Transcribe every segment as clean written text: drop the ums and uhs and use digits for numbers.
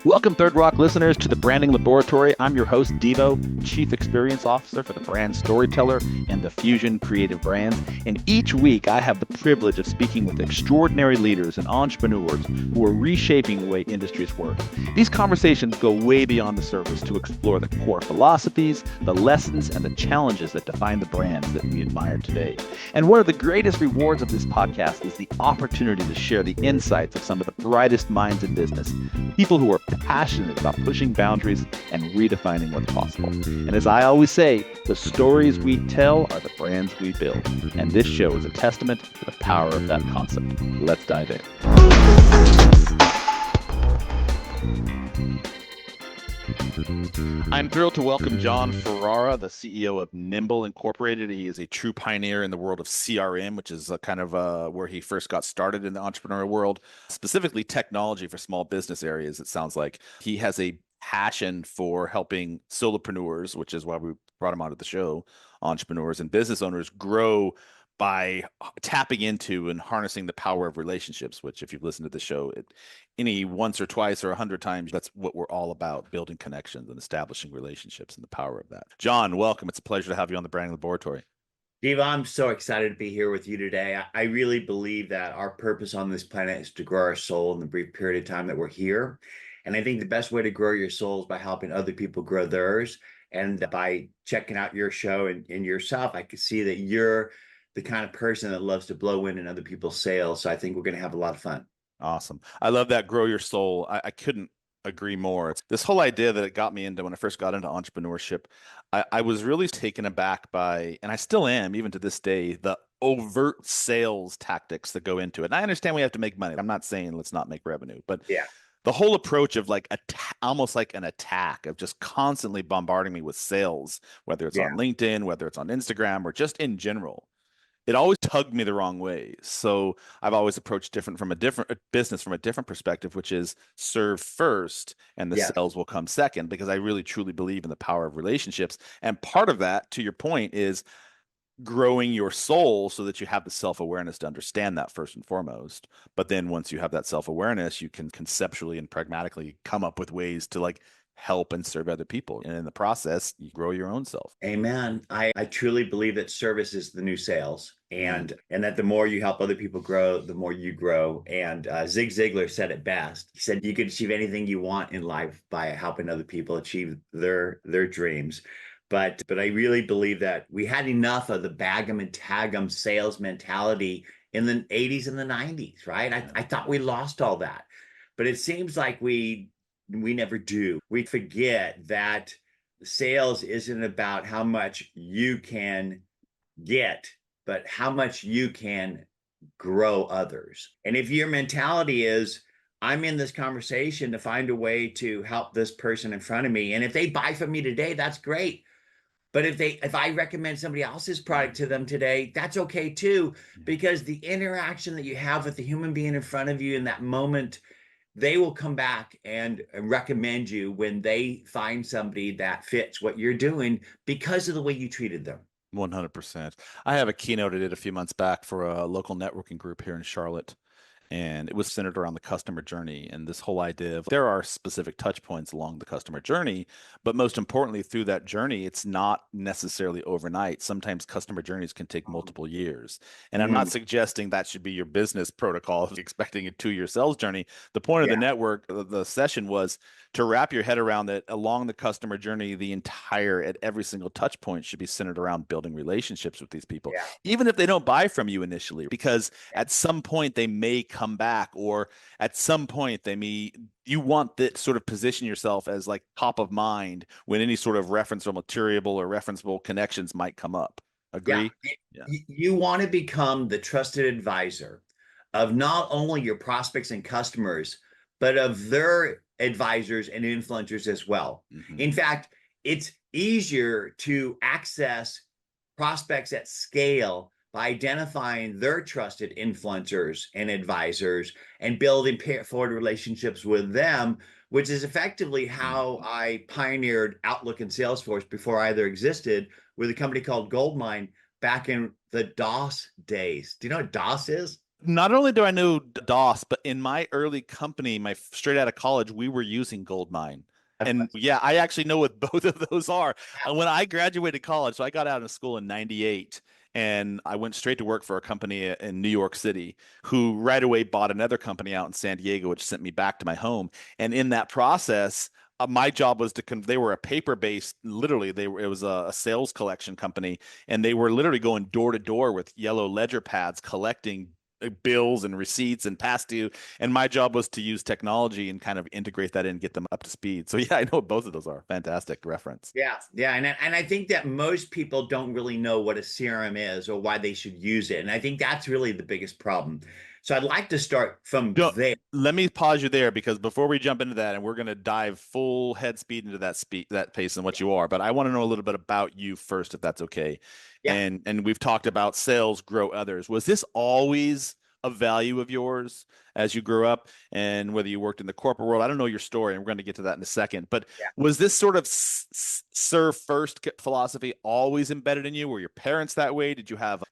Welcome, Third Rock listeners, to the Branding Laboratory. I'm your host, Deevo, Chief Experience Officer for the Brand Storyteller and the Fusion Creative Brands. And each week, I have the privilege of speaking with extraordinary leaders and entrepreneurs who are reshaping the way industries work. These conversations go way beyond the surface to explore the core philosophies, the lessons, and the challenges that define the brands that we admire today. And one of the greatest rewards of this podcast is the opportunity to share the insights of some of the brightest minds in business, people who are passionate about pushing boundaries and redefining what's possible. And as I always say, the stories we tell are the brands we build. And this show is a testament to the power of that concept. Let's dive in. I'm thrilled to welcome Jon Ferrara, the CEO of Nimble Incorporated. He is a true pioneer in the world of CRM, which is where he first got started in the entrepreneurial world, specifically technology for small business areas. It sounds like he has a passion for helping solopreneurs, which is why we brought him onto the show, entrepreneurs and business owners grow by tapping into and harnessing the power of relationships, which if you've listened to the show any once or twice or 100 times, that's what we're all about, building connections and establishing relationships and the power of that. Jon, welcome. It's a pleasure to have you on the Branding Laboratory. Steve, I'm so excited to be here with you today. I really believe that our purpose on this planet is to grow our soul in the brief period of time that we're here. And I think the best way to grow your soul is by helping other people grow theirs. And by checking out your show and yourself, I can see that you're the kind of person that loves to blow wind in other people's sails. So I think we're going to have a lot of fun. Awesome. I love that. Grow your soul. I couldn't agree more. It's this whole idea that it got me into when I first got into entrepreneurship. I was really taken aback by, and I still am, even to this day, the overt sales tactics that go into it. And I understand we have to make money. I'm not saying let's not make revenue, but yeah, the whole approach of like almost like an attack of just constantly bombarding me with sales, whether it's on LinkedIn, whether it's on Instagram, or just in general, it always tugged me the wrong way. So I've always approached from a different business from a different perspective, which is serve first and the sales will come second, because I really truly believe in the power of relationships. And part of that, to your point, is growing your soul so that you have the self-awareness to understand that first and foremost. But then once you have that self-awareness, you can conceptually and pragmatically come up with ways to help and serve other people. And in the process, you grow your own self. Amen. I truly believe that service is the new sales, and that the more you help other people grow, the more you grow. And Zig Ziglar said it best. He said, you can achieve anything you want in life by helping other people achieve their dreams. But I really believe that we had enough of the bag 'em and tag 'em sales mentality in the 80s and the 90s, right? I thought we lost all that. But it seems like we never do. We forget that sales isn't about how much you can get, but how much you can grow others. And if your mentality is, I'm in this conversation to find a way to help this person in front of me, and if they buy from me today, that's great. But if I recommend somebody else's product to them today, that's okay too, because the interaction that you have with the human being in front of you in that moment, they will come back and recommend you when they find somebody that fits what you're doing because of the way you treated them. 100%. I have a keynote I did a few months back for a local networking group here in Charlotte. And it was centered around the customer journey and this whole idea of there are specific touch points along the customer journey, but most importantly, through that journey, it's not necessarily overnight. Sometimes customer journeys can take multiple years. And I'm not suggesting that should be your business protocol if you're expecting a 2-year sales journey. The point of the network, the session was to wrap your head around that along the customer journey, at every single touch point should be centered around building relationships with these people, even if they don't buy from you initially, because at some point they may come back, or at some point you want that sort of position yourself as like top of mind when any sort of referenceable material or referenceable connections might come up. Agree? You want to become the trusted advisor of not only your prospects and customers, but of their advisors and influencers as well. In fact, it's easier to access prospects at scale by identifying their trusted influencers and advisors and building forward relationships with them, which is effectively how I pioneered Outlook and Salesforce before either existed, with a company called Goldmine back in the DOS days. Do you know what DOS is? Not only do I know DOS, but in my early company, my straight out of college, we were using Goldmine. And yeah, I actually know what both of those are. When I graduated college, so I got out of school in 98 and I went straight to work for a company in New York City who right away bought another company out in San Diego, which sent me back to my home. And in that process, my job was they were a paper-based, literally, it was a sales collection company, and they were literally going door to door with yellow ledger pads collecting bills and receipts and past due. And my job was to use technology and kind of integrate that in and get them up to speed. So yeah, I know what both of those are. Fantastic reference. Yeah, yeah, and I think that most people don't really know what a CRM is or why they should use it, and I think that's really the biggest problem. So I'd like to start from Don't, there. Let me pause you there because before we jump into that, and we're going to dive full head speed into that pace and what you are, but I want to know a little bit about you first, if that's okay. Yeah. And we've talked about sales, grow others. Was this always a value of yours as you grew up, and whether you worked in the corporate world? I don't know your story, and we're going to get to that in a second. But was this sort of serve first philosophy always embedded in you? Were your parents that way? Did you have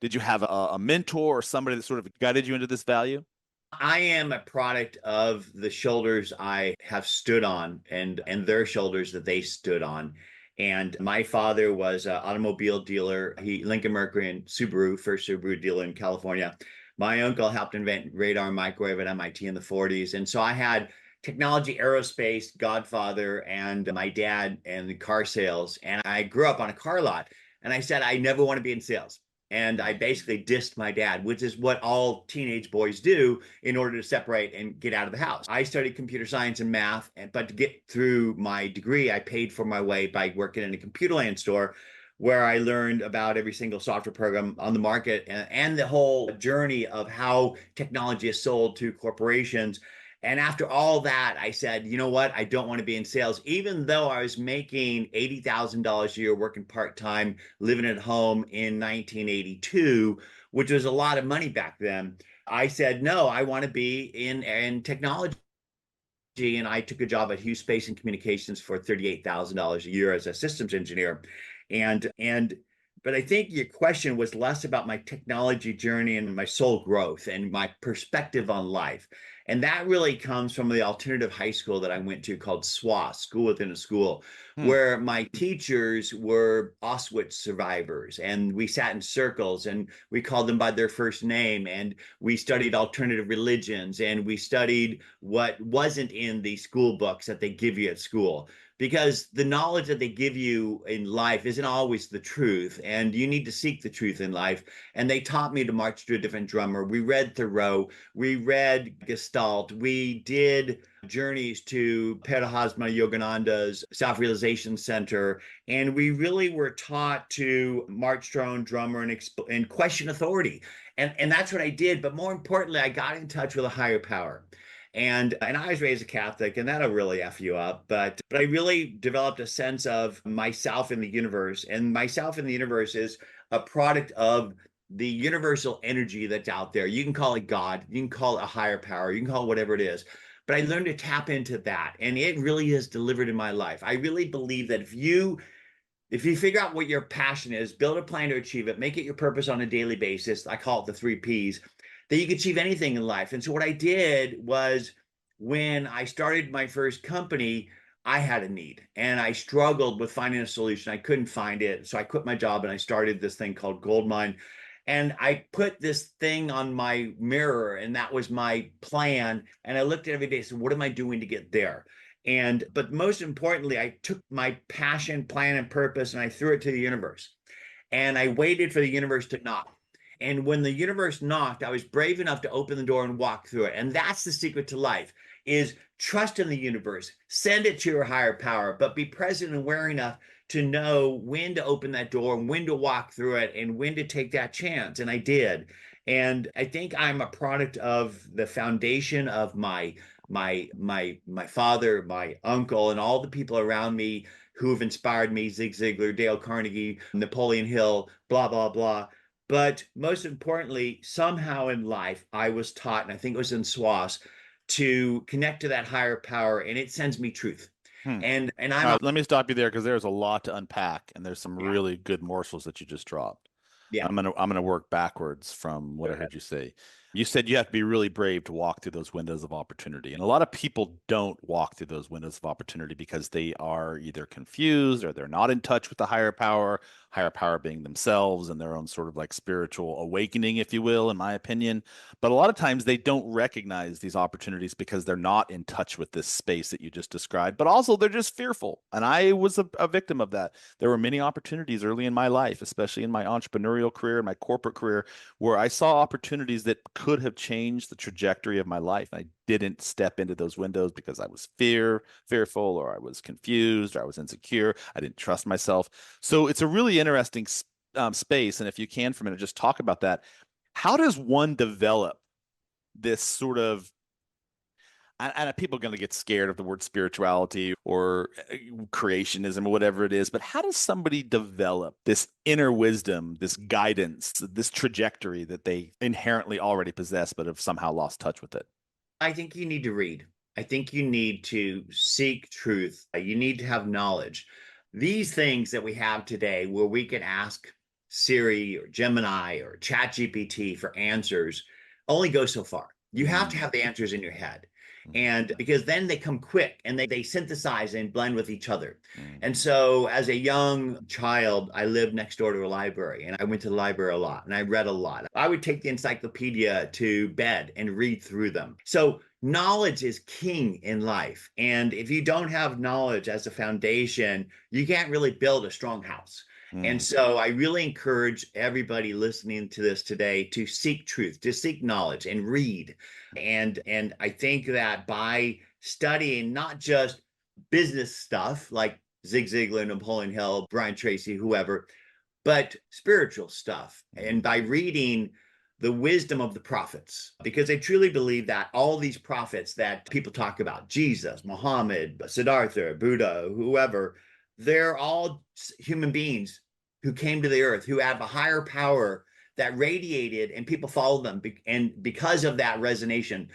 a mentor or somebody that sort of guided you into this value? I am a product of the shoulders I have stood on and their shoulders that they stood on. And my father was an automobile dealer. Lincoln Mercury and Subaru, first Subaru dealer in California. My uncle helped invent radar and microwave at MIT in the 40s. And so I had technology, aerospace, Godfather, and my dad and the car sales. And I grew up on a car lot. And I said, I never want to be in sales. And I basically dissed my dad, which is what all teenage boys do in order to separate and get out of the house. I studied computer science and math, but to get through my degree, I paid for my way by working in a Computerland store where I learned about every single software program on the market and the whole journey of how technology is sold to corporations. And after all that, I said, you know what? I don't want to be in sales, even though I was making $80,000 a year working part time, living at home in 1982, which was a lot of money back then. I said, no, I want to be in technology. And I took a job at Hughes Space and Communications for $38,000 a year as a systems engineer. And but I think your question was less about my technology journey and my soul growth and my perspective on life. And that really comes from the alternative high school that I went to called SWA, School Within a School, Hmm. where my teachers were Auschwitz survivors. And we sat in circles and we called them by their first name. And we studied alternative religions and we studied what wasn't in the school books that they give you at school, because the knowledge that they give you in life isn't always the truth, and you need to seek the truth in life. And they taught me to march to a different drummer. We read Thoreau, we read Gestalt, we did journeys to Parahasma Yogananda's Self-Realization Center, and we really were taught to march to our own drummer and question authority. And that's what I did. But more importantly, I got in touch with a higher power. And I was raised a Catholic, and that'll really F you up. But I really developed a sense of myself in the universe. And myself in the universe is a product of the universal energy that's out there. You can call it God, you can call it a higher power, you can call it whatever it is. But I learned to tap into that, and it really has delivered in my life. I really believe that if you figure out what your passion is, build a plan to achieve it, make it your purpose on a daily basis. I call it the 3 Ps, that you can achieve anything in life. And so what I did was, when I started my first company, I had a need and I struggled with finding a solution. I couldn't find it. So I quit my job and I started this thing called Goldmine. And I put this thing on my mirror, and that was my plan. And I looked at every day and said, what am I doing to get there? But most importantly, I took my passion, plan, and purpose and I threw it to the universe. And I waited for the universe to knock. And when the universe knocked, I was brave enough to open the door and walk through it. And that's the secret to life, is trust in the universe, send it to your higher power, but be present and aware enough to know when to open that door and when to walk through it and when to take that chance. And I did. And I think I'm a product of the foundation of my father, my uncle, and all the people around me who have inspired me: Zig Ziglar, Dale Carnegie, Napoleon Hill, blah, blah, blah. But most importantly, somehow in life, I was taught, and I think it was in SWAS, to connect to that higher power, and it sends me truth. Hmm. And All I'm a, right, let me stop you there because there's a lot to unpack, and there's some yeah, really good morsels that you just dropped. yeah. I'm gonna work backwards from what Go I ahead. heard you say. You said you have to be really brave to walk through those windows of opportunity. And a lot of people don't walk through those windows of opportunity because they are either confused or they're not in touch with the higher power being themselves and their own sort of like spiritual awakening, if you will, in my opinion. But a lot of times they don't recognize these opportunities because they're not in touch with this space that you just described, but also they're just fearful. And I was a victim of that. There were many opportunities early in my life, especially in my entrepreneurial career and my corporate career, where I saw opportunities that could have changed the trajectory of my life. I didn't step into those windows because I was fearful, or I was confused, or I was insecure. I didn't trust myself. So it's a really interesting space. And if you can for a minute, just talk about that. How does one develop this sort of, and people are going to get scared of the word spirituality or creationism or whatever it is, but how does somebody develop this inner wisdom, this guidance, this trajectory that they inherently already possess, but have somehow lost touch with it? I think you need to read. I think you need to seek truth. You need to have knowledge. These things that we have today, where we can ask Siri or Gemini or ChatGPT for answers, only go so far. You have to Mm, have the answers in your head. mm, And because then they come quick and they synthesize and blend with each other. And mm, so, as a young child, I lived next door to a library and I went to the library a lot and I read a lot. I would take the encyclopedia to bed and read through them. So, knowledge is king in life. And if you don't have knowledge as a foundation, you can't really build a strong house. And mm, so I really encourage everybody listening to this today to seek truth, to seek knowledge and read. And I think that by studying not just business stuff like Zig Ziglar, Napoleon Hill, Brian Tracy, whoever, but spiritual stuff. And mm, by reading the wisdom of the prophets, because I truly believe that all these prophets that people talk about, Jesus, Muhammad, Siddhartha, Buddha, whoever, they're all human beings who came to the earth, who have a higher power that radiated and people followed them. And because of that resonation,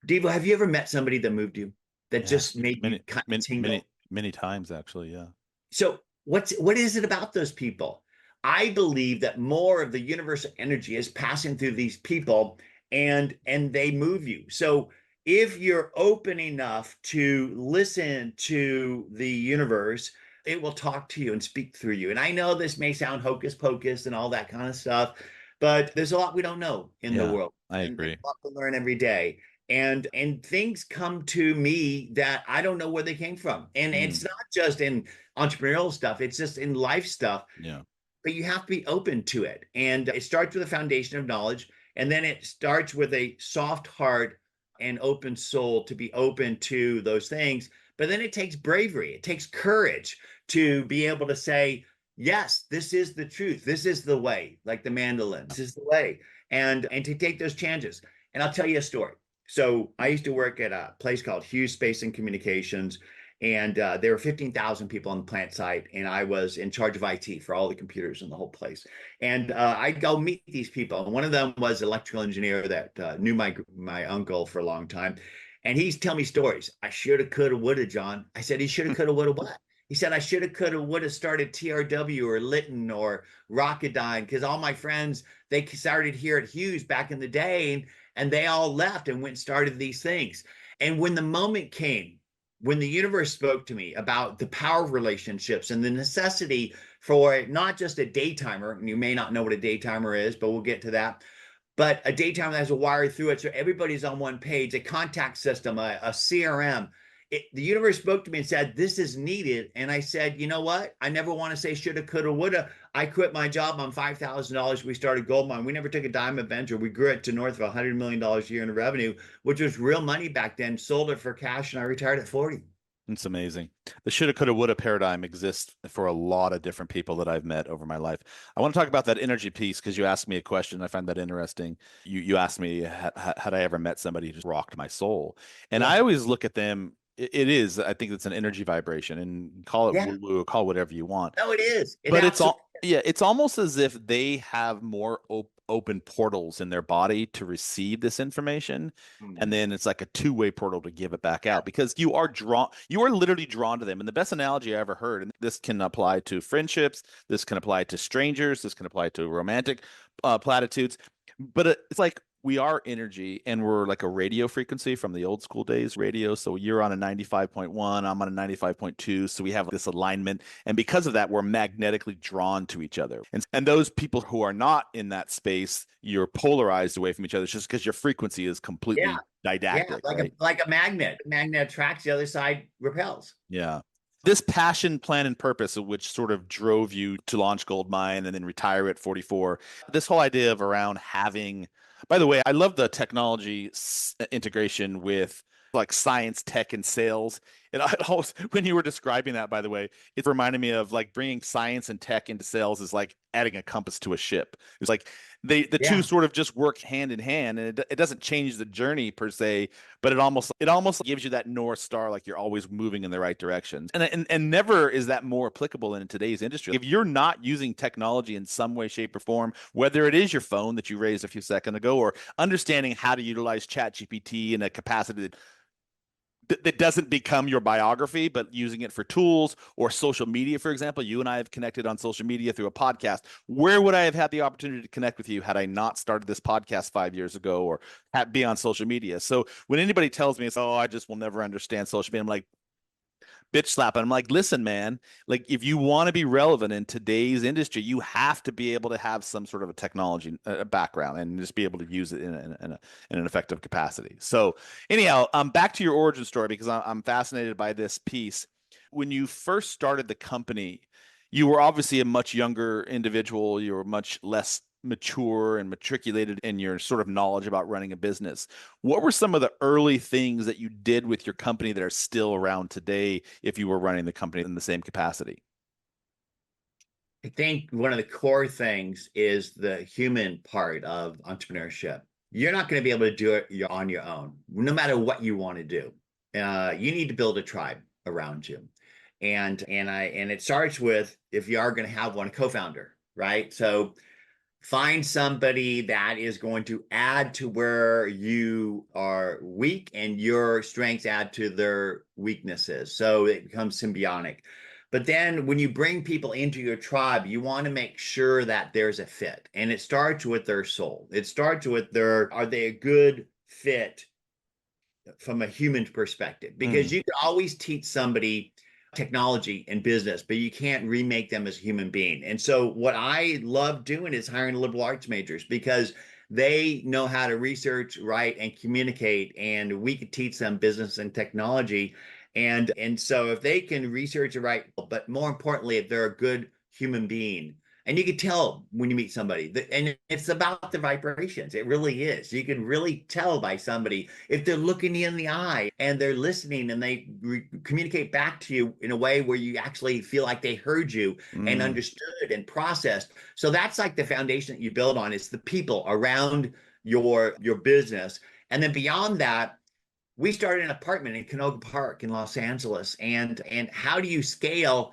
Deevo, have you ever met somebody that moved you, that just yes, made you many, kind of many, many, tingle? many times actually. Yeah. So what is it about those people? I believe that more of the universal energy is passing through these people and they move you. So if you're open enough to listen to the universe, it will talk to you and speak through you. And I know this may sound hocus pocus and all that kind of stuff, but there's a lot we don't know in the Yeah, world, I and there's agree. a lot to learn every day. And things come to me that I don't know where they came from. And Mm, it's not just in entrepreneurial stuff, it's just in life stuff, yeah. but you have to be open to it. And it starts with a foundation of knowledge, and then it starts with a soft heart and open soul to be open to those things. But then it takes bravery, it takes courage to be able to say, yes, this is the truth, this is the way, like the mandolin, this is the way, and to take those chances. And I'll tell you a story. So I used to work at a place called Hughes Space and Communications, and there were 15,000 people on the plant site, and I was in charge of IT for all the computers in the whole place. And I'd go meet these people. And one of them was an electrical engineer that knew my uncle for a long time. And he's telling me stories. I shoulda, coulda, woulda, John. I said, he shoulda, coulda, woulda, what? He said, I shoulda, coulda, woulda started TRW or Lytton or Rocketdyne, because all my friends, they started here at Hughes back in the day, and they all left and went and started these things. And when the moment came, when the universe spoke to me about the power of relationships and the necessity for not just a daytimer, and you may not know what a daytimer is, but we'll get to that, but a daytimer that has a wire through it so everybody's on one page, a contact system, a CRM. The universe spoke to me and said, this is needed. And I said, you know what? I never want to say shoulda, coulda, woulda. I quit my job on $5,000. We started Goldmine. We never took a dime of venture. We grew it to north of $100 million a year in revenue, which was real money back then. Sold it for cash, and I retired at 40. It's amazing. The shoulda, coulda, woulda paradigm exists for a lot of different people that I've met over my life. I want to talk about that energy piece because you asked me a question. I find that interesting. You asked me, had I ever met somebody who just rocked my soul? And I Yeah. always look at them. It is, I think it's an energy vibration, and call it Yeah. woo woo, call it whatever you want. No, it is. It But it's absolutely. all, yeah, it's almost as if they have more open portals in their body to receive this information. And Mm. then it's like a two-way portal to give it back out because you are literally drawn to them. And the best analogy I ever heard, and this can apply to friendships, this can apply to strangers, this can apply to romantic platitudes. But it's like we are energy, and we're like a radio frequency from the old school days radio. So you're on a 95.1, I'm on a 95.2. So we have this alignment. And because of that, we're magnetically drawn to each other. And those people who are not in that space, you're polarized away from each other just because your frequency is Yeah. completely Yeah. didactic, right? Like a magnet. Magnet attracts, the other side repels. Yeah. This passion, plan, and purpose, which sort of drove you to launch Goldmine and then retire at 44, this whole idea of around having, by the way, I love the technology integration with like science, tech, and sales. And I always, when you were describing that, by the way, it reminded me of like bringing science and tech into sales is like adding a compass to a ship. It's like the two Yeah. sort of just work hand in hand, and it doesn't change the journey per se, but it almost gives you that North Star, like you're always moving in the right direction. And never is that more applicable in today's industry. If you're not using technology in some way, shape, or form, whether it is your phone that you raised a few seconds ago, or understanding how to utilize Chat GPT in a capacity that doesn't become your biography, but using it for tools or social media, for example. You and I have connected on social media through a podcast. Where would I have had the opportunity to connect with you had I not started this podcast 5 years ago or be on social media? So when anybody tells me, oh, I just will never understand social media, I'm like, bitch slapping. I'm like, listen, man, like if you want to be relevant in today's industry, you have to be able to have some sort of a technology background and just be able to use it in an effective capacity. So anyhow, back to your origin story, because I'm fascinated by this piece. When you first started the company, you were obviously a much younger individual. You were much less mature and matriculated in your sort of knowledge about running a business. What were some of the early things that you did with your company that are still around today if you were running the company in the same capacity? I think one of the core things is the human part of entrepreneurship. You're not going to be able to do it on your own, no matter what you want to do. You need to build a tribe around you, and it starts with, if you are going to have one, a co-founder, right? So find somebody that is going to add to where you are weak, and your strengths add to their weaknesses. So it becomes symbiotic. But then when you bring people into your tribe, you want to make sure that there's a fit. And it starts with their soul. It starts with are they a good fit from a human perspective? Because Mm, you can always teach somebody technology and business, but you can't remake them as a human being. And so what I love doing is hiring liberal arts majors, because they know how to research, write, and communicate, and we could teach them business and technology. And so if they can research and write, but more importantly, if they're a good human being, and you can tell when you meet somebody, and it's about the vibrations. It really is. You can really tell by somebody if they're looking you in the eye and they're listening, and they communicate back to you in a way where you actually feel like they heard you and mm, understood and processed. So that's like the foundation that you build on, is the people around your business. And then beyond that, we started an apartment in Canoga Park in Los Angeles. And how do you scale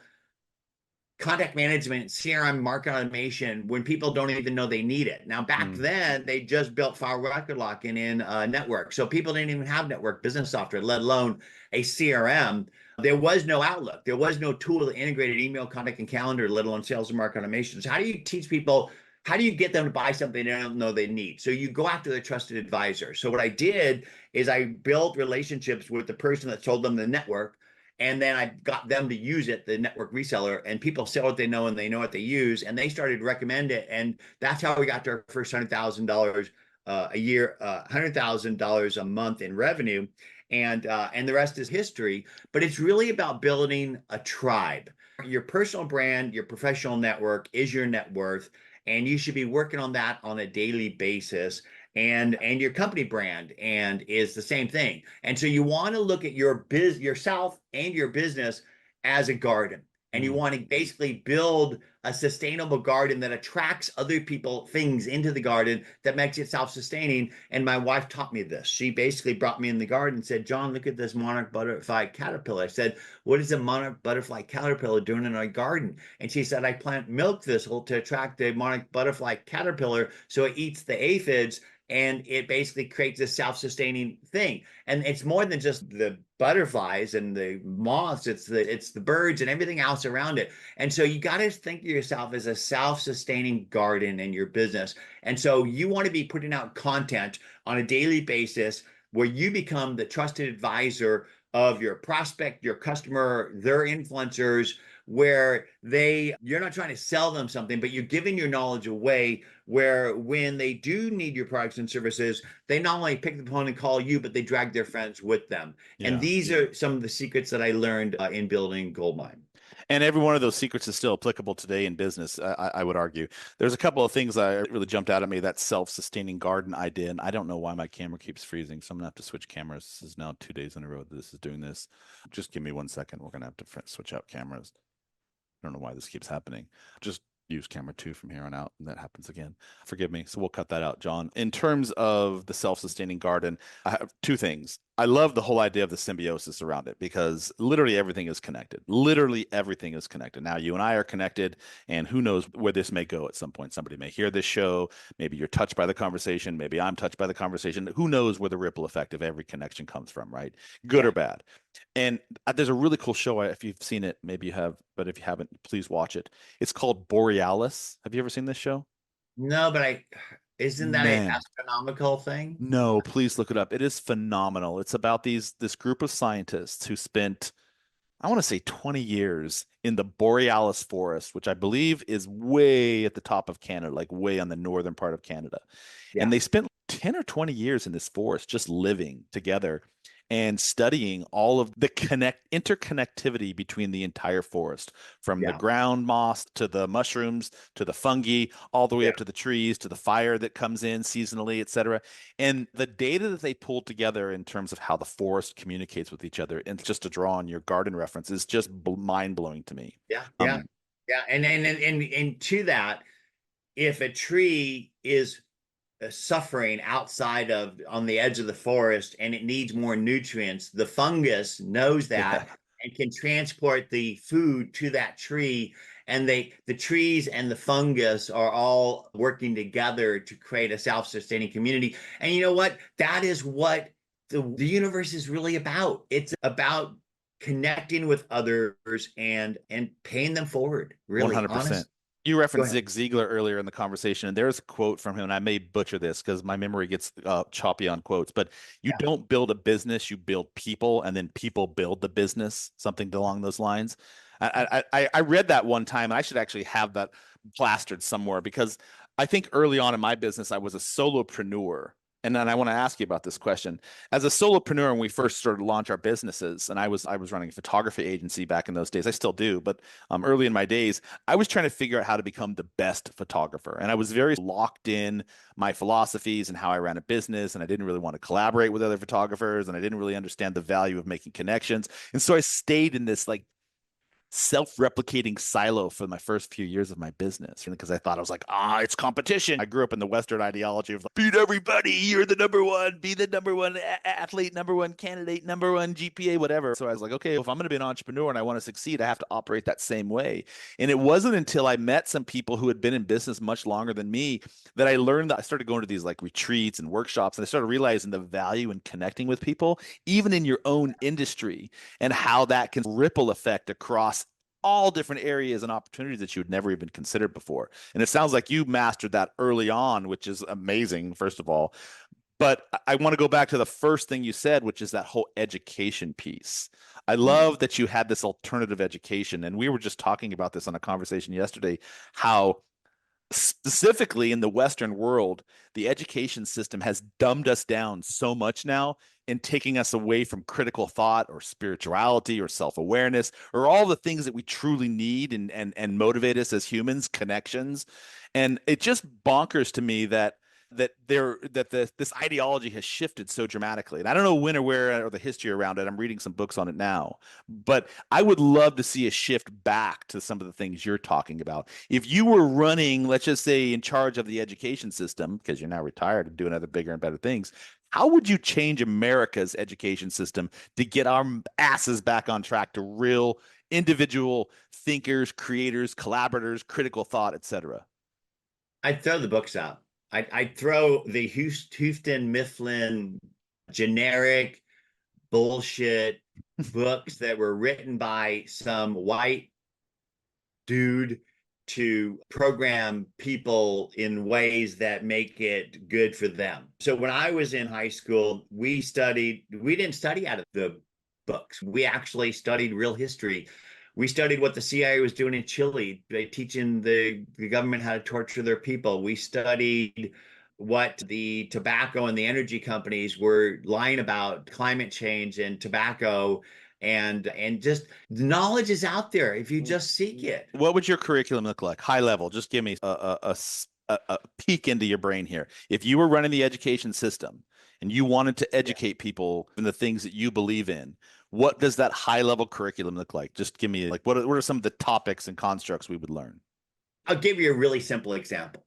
contact management, CRM, market automation when people don't even know they need it? Now, back mm, then, they just built file record locking in network. So people didn't even have network business software, let alone a CRM. There was no Outlook. There was no tool that integrated email, contact, and calendar, let alone sales and market automation. So how do you teach people? How do you get them to buy something they don't know they need? So you go after the trusted advisor. So what I did is I built relationships with the person that sold them the network, and then I got them to use it, the network reseller, and people sell what they know and they know what they use, and they started to recommend it. And that's how we got to our first $100,000 a year, $100,000 a month in revenue. And the rest is history. But it's really about building a tribe. Your personal brand, your professional network is your net worth, and you should be working on that on a daily basis. And your company brand and is the same thing. And so you want to look at yourself and your business as a garden. And you mm. want to basically build a sustainable garden that attracts other people, things into the garden, that makes it self-sustaining. And my wife taught me this. She basically brought me in the garden and said, John, look at this monarch butterfly caterpillar. I said, what is a monarch butterfly caterpillar doing in our garden? And she said, I plant milk thistle to attract the monarch butterfly caterpillar so it eats the aphids, and it basically creates a self-sustaining thing. And it's more than just the butterflies and the moths, it's the birds and everything else around it. And so you got to think of yourself as a self-sustaining garden in your business. And so you want to be putting out content on a daily basis where you become the trusted advisor of your prospect, your customer, their influencers, where you're not trying to sell them something, but you're giving your knowledge away, where when they do need your products and services, they not only pick the phone and call you, but they drag their friends with them. And Yeah. these are some of the secrets that I learned in building Goldmine. And every one of those secrets is still applicable today in business, I would argue. There's a couple of things that really jumped out at me. That self-sustaining garden idea, and I don't know why my camera keeps freezing, so I'm gonna have to switch cameras. This is now 2 days in a row that this is doing this. Just give me 1 second. We're gonna have to switch out cameras. I don't know why this keeps happening. Just use camera 2 from here on out, and that happens again. Forgive me. So we'll cut that out, John. In terms of the self-sustaining garden, I have two things. I love the whole idea of the symbiosis around it because literally everything is connected. Literally everything is connected. Now, you and I are connected, and who knows where this may go at some point. Somebody may hear this show. Maybe you're touched by the conversation. Maybe I'm touched by the conversation. Who knows where the ripple effect of every connection comes from, right? Good Yeah. or bad. And there's a really cool show. If you've seen it, maybe you have, but if you haven't, please watch it. It's called Borealis. Have you ever seen this show? No, but isn't that an Man, astronomical thing? no, please look it up. It is phenomenal. It's about this group of scientists who spent, I want to say 20 years in the Borealis forest, which I believe is way at the top of Canada, like way on the northern part of Canada. And Yeah. they spent 10 or 20 years in this forest just living together and studying all of the interconnectivity between the entire forest, from the Yeah. ground moss to the mushrooms to the fungi, all the way Yeah. up to the trees to the fire that comes in seasonally, etc. And the data that they pulled together in terms of how the forest communicates with each other, and just to draw on your garden reference, is just mind blowing to me. Yeah. Yeah. Yeah. And to that, if a tree is suffering outside of on the edge of the forest and it needs more nutrients, the fungus knows Yeah. that and can transport the food to that tree. And the trees and the fungus are all working together to create a self-sustaining community. And you know what? That is what the universe is really about. It's about connecting with others and paying them forward. Really, 100%. honest. You Go referenced ahead. Zig Ziglar earlier in the conversation, and there's a quote from him, and I may butcher this because my memory gets choppy on quotes, but you Yeah. don't build a business, you build people, and then people build the business, something along those lines. I read that one time, and I should actually have that plastered somewhere because I think early on in my business, I was a solopreneur. And then I want to ask you about this question. As a solopreneur, when we first started to launch our businesses, and I was running a photography agency back in those days. I still do, but early in my days, I was trying to figure out how to become the best photographer. And I was very locked in my philosophies and how I ran a business. And I didn't really want to collaborate with other photographers. And I didn't really understand the value of making connections. And so I stayed in this like self-replicating silo for my first few years of my business because I thought I was like, it's competition. I grew up in the Western ideology of like, beat everybody, you're the number one, be the number one athlete, number one candidate, number one GPA, whatever. So I was like, okay, if I'm going to be an entrepreneur and I want to succeed, I have to operate that same way. And it wasn't until I met some people who had been in business much longer than me that I learned that I started going to these like retreats and workshops, and I started realizing the value in connecting with people, even in your own industry, and how that can ripple effect across all different areas and opportunities that you had never even considered before. And it sounds like you mastered that early on, which is amazing, first of all. But I want to go back to the first thing you said, which is that whole education piece. I Mm. love that you had this alternative education. And we were just talking about this on a conversation yesterday, how specifically in the Western world, the education system has dumbed us down so much now in taking us away from critical thought or spirituality or self-awareness or all the things that we truly need and motivate us as humans, connections. And it just bonkers to me that this ideology has shifted so dramatically. And I don't know when or where or the history around it. I'm reading some books on it now, but I would love to see a shift back to some of the things you're talking about. If you were running, let's just say, in charge of the education system, because you're now retired and doing other bigger and better things, how would you change America's education system to get our asses back on track to real individual thinkers, creators, collaborators, critical thought, etc.? I'd throw the books out. I'd throw the Houston Mifflin generic bullshit books that were written by some white dude to program people in ways that make it good for them. So when I was in high school, we didn't study out of the books. We actually studied real history. We studied what the CIA was doing in Chile, teaching the government how to torture their people. We studied what the tobacco and the energy companies were lying about climate change and tobacco, and just knowledge is out there if you just seek it. What would your curriculum look like? High level. Just give me a peek into your brain here. If you were running the education system and you wanted to Yeah. educate people in the things that you believe in, what does that high level curriculum look like? Just give me like what are some of the topics and constructs we would learn? I'll give you a really simple example.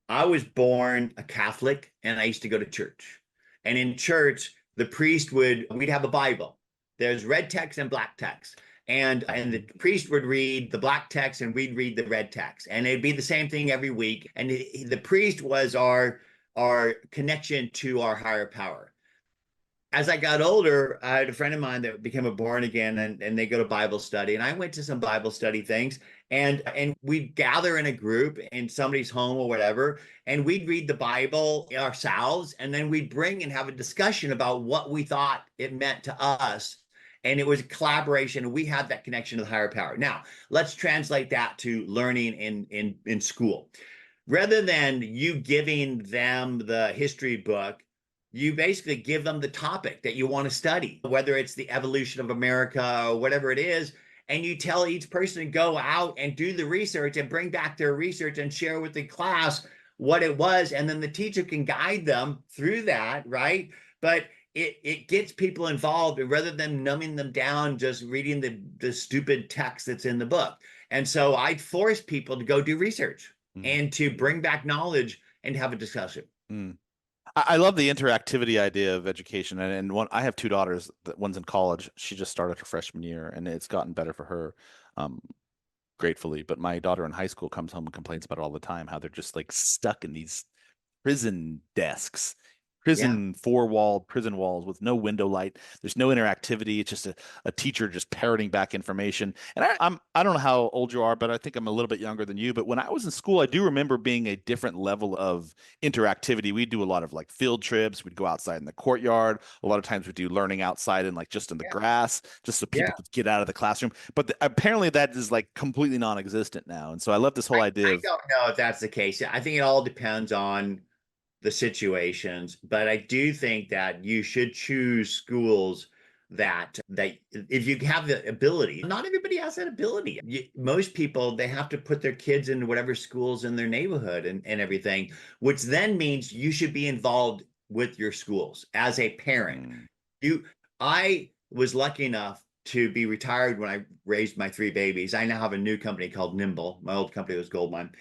I was born a Catholic and I used to go to church. And in church, we'd have a Bible. There's red text and black text. And the priest would read the black text and we'd read the red text. And it'd be the same thing every week. And the priest was our connection to our higher power. As I got older, I had a friend of mine that became a born again, and they go to Bible study. And I went to some Bible study things, and we'd gather in a group in somebody's home or whatever, and we'd read the Bible ourselves, and then we'd bring and have a discussion about what we thought it meant to us. And it was a collaboration, and we had that connection to the higher power. Now, let's translate that to learning in school. Rather than you giving them the history book, you basically give them the topic that you want to study, whether it's the evolution of America or whatever it is. And you tell each person to go out and do the research and bring back their research and share with the class what it was. And then the teacher can guide them through that, right? But it gets people involved rather than numbing them down, just reading the stupid text that's in the book. And so I'd force people to go do research Mm. and to bring back knowledge and have a discussion. Mm. I love the interactivity idea of education, and one I have two daughters. That one's in college. She just started her freshman year, and it's gotten better for her, um, gratefully. But my daughter in high school comes home and complains about it all the time, how they're just like stuck in these prison desks, Yeah. four-walled prison walls with no window light. There's no interactivity. It's just a teacher just parroting back information. And I don't know how old you are, but I think I'm a little bit younger than you. But when I was in school, I do remember being a different level of interactivity. We'd do a lot of like field trips. We'd go outside in the courtyard. A lot of times we'd do learning outside and like just in the Yeah. grass, just so people Yeah. could get out of the classroom. But apparently that is like completely non-existent now. And so I love this whole idea I of don't know if that's the case. I think it all depends on the situations, but I do think that you should choose schools that if you have the ability, not everybody has that ability. Most people, they have to put their kids in whatever schools in their neighborhood and everything, which then means you should be involved with your schools as a parent. mm, You, I was lucky enough to be retired when I raised my three babies. I now have a new company called Nimble. My old company was Goldmine.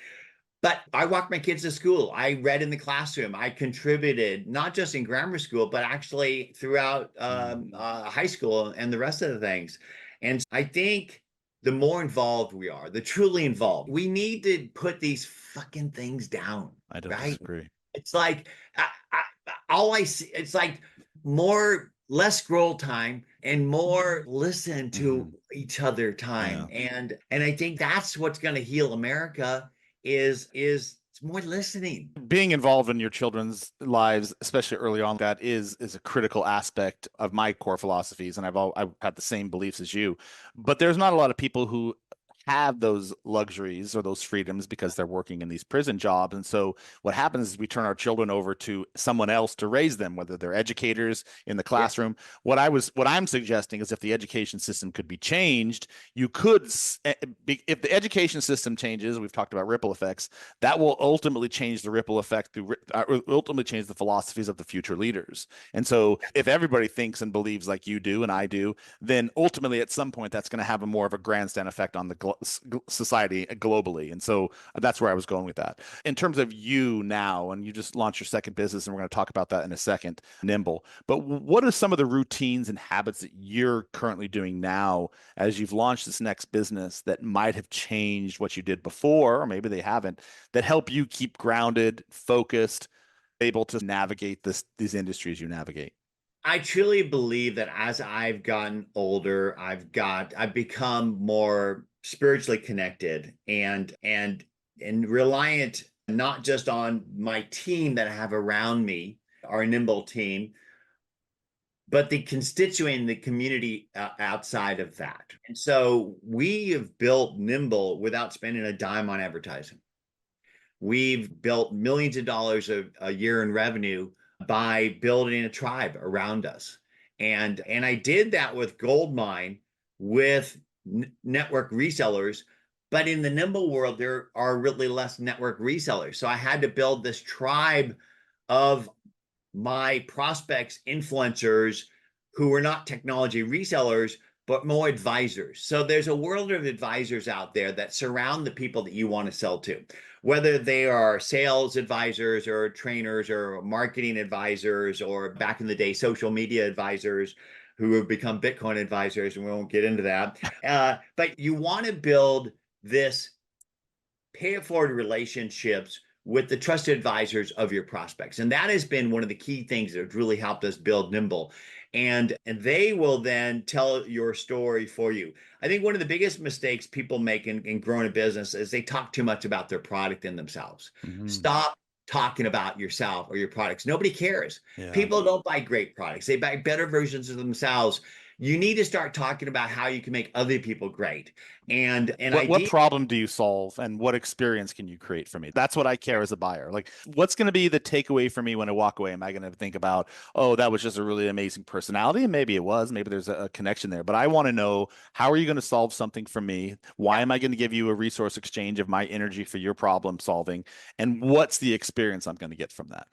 But I walked my kids to school. I read in the classroom. I contributed not just in grammar school, but actually throughout mm, high school and the rest of the things. And I think the more involved we are, the truly involved, we need to put these fucking things down, I don't right? disagree. It's like all I see. It's like less scroll time and more listen to Mhm. each other time. Yeah. And I think that's what's going to heal America is it's more listening. Being involved in your children's lives, especially early on, that is a critical aspect of my core philosophies, and I've had the same beliefs as you. But there's not a lot of people who have those luxuries or those freedoms because they're working in these prison jobs. And so what happens is we turn our children over to someone else to raise them, whether they're educators in the Yeah, classroom. What I'm suggesting is if the education system could be changed, you could, if the education system changes, we've talked about ripple effects, that will ultimately change the ripple effect through ultimately change the philosophies of the future leaders. And so if everybody thinks and believes like you do and I do, then ultimately at some point that's going to have a more of a grandstand effect on society globally. And so that's where I was going with that. In terms of you now, and you just launched your second business, and we're going to talk about that in a second, Nimble. But what are some of the routines and habits that you're currently doing now as you've launched this next business that might have changed what you did before, or maybe they haven't, that help you keep grounded, focused, able to navigate these industries you navigate? I truly believe that as I've gotten older, I've become more spiritually connected and reliant not just on my team that I have around me, our Nimble team, but the constituent, the community outside of that. And so we have built Nimble without spending a dime on advertising. We've built millions of dollars a year in revenue by building a tribe around us. And I did that with Goldmine, with network resellers. But in the Nimble world, there are really less network resellers. So I had to build this tribe of my prospects, influencers who were not technology resellers, but more advisors. So there's a world of advisors out there that surround the people that you want to sell to, whether they are sales advisors or trainers or marketing advisors, or back in the day, social media advisors who have become Bitcoin advisors, and we won't get into that. But you want to build this pay it forward relationships with the trusted advisors of your prospects. And that has been one of the key things that really helped us build Nimble. And they will then tell your story for you. I think one of the biggest mistakes people make in growing a business is they talk too much about their product and themselves. Mm-hmm. Stop talking about yourself or your products. Nobody cares. Yeah. People don't buy great products. They buy better versions of themselves. You need to start talking about how you can make other people great. And What problem do you solve, and what experience can you create for me? That's what I care as a buyer. Like, what's going to be the takeaway for me when I walk away? Am I going to think about, oh, that was just a really amazing personality? And maybe it was, maybe there's a connection there, but I want to know, how are you going to solve something for me? Why am I going to give you a resource exchange of my energy for your problem solving? And what's the experience I'm going to get from that?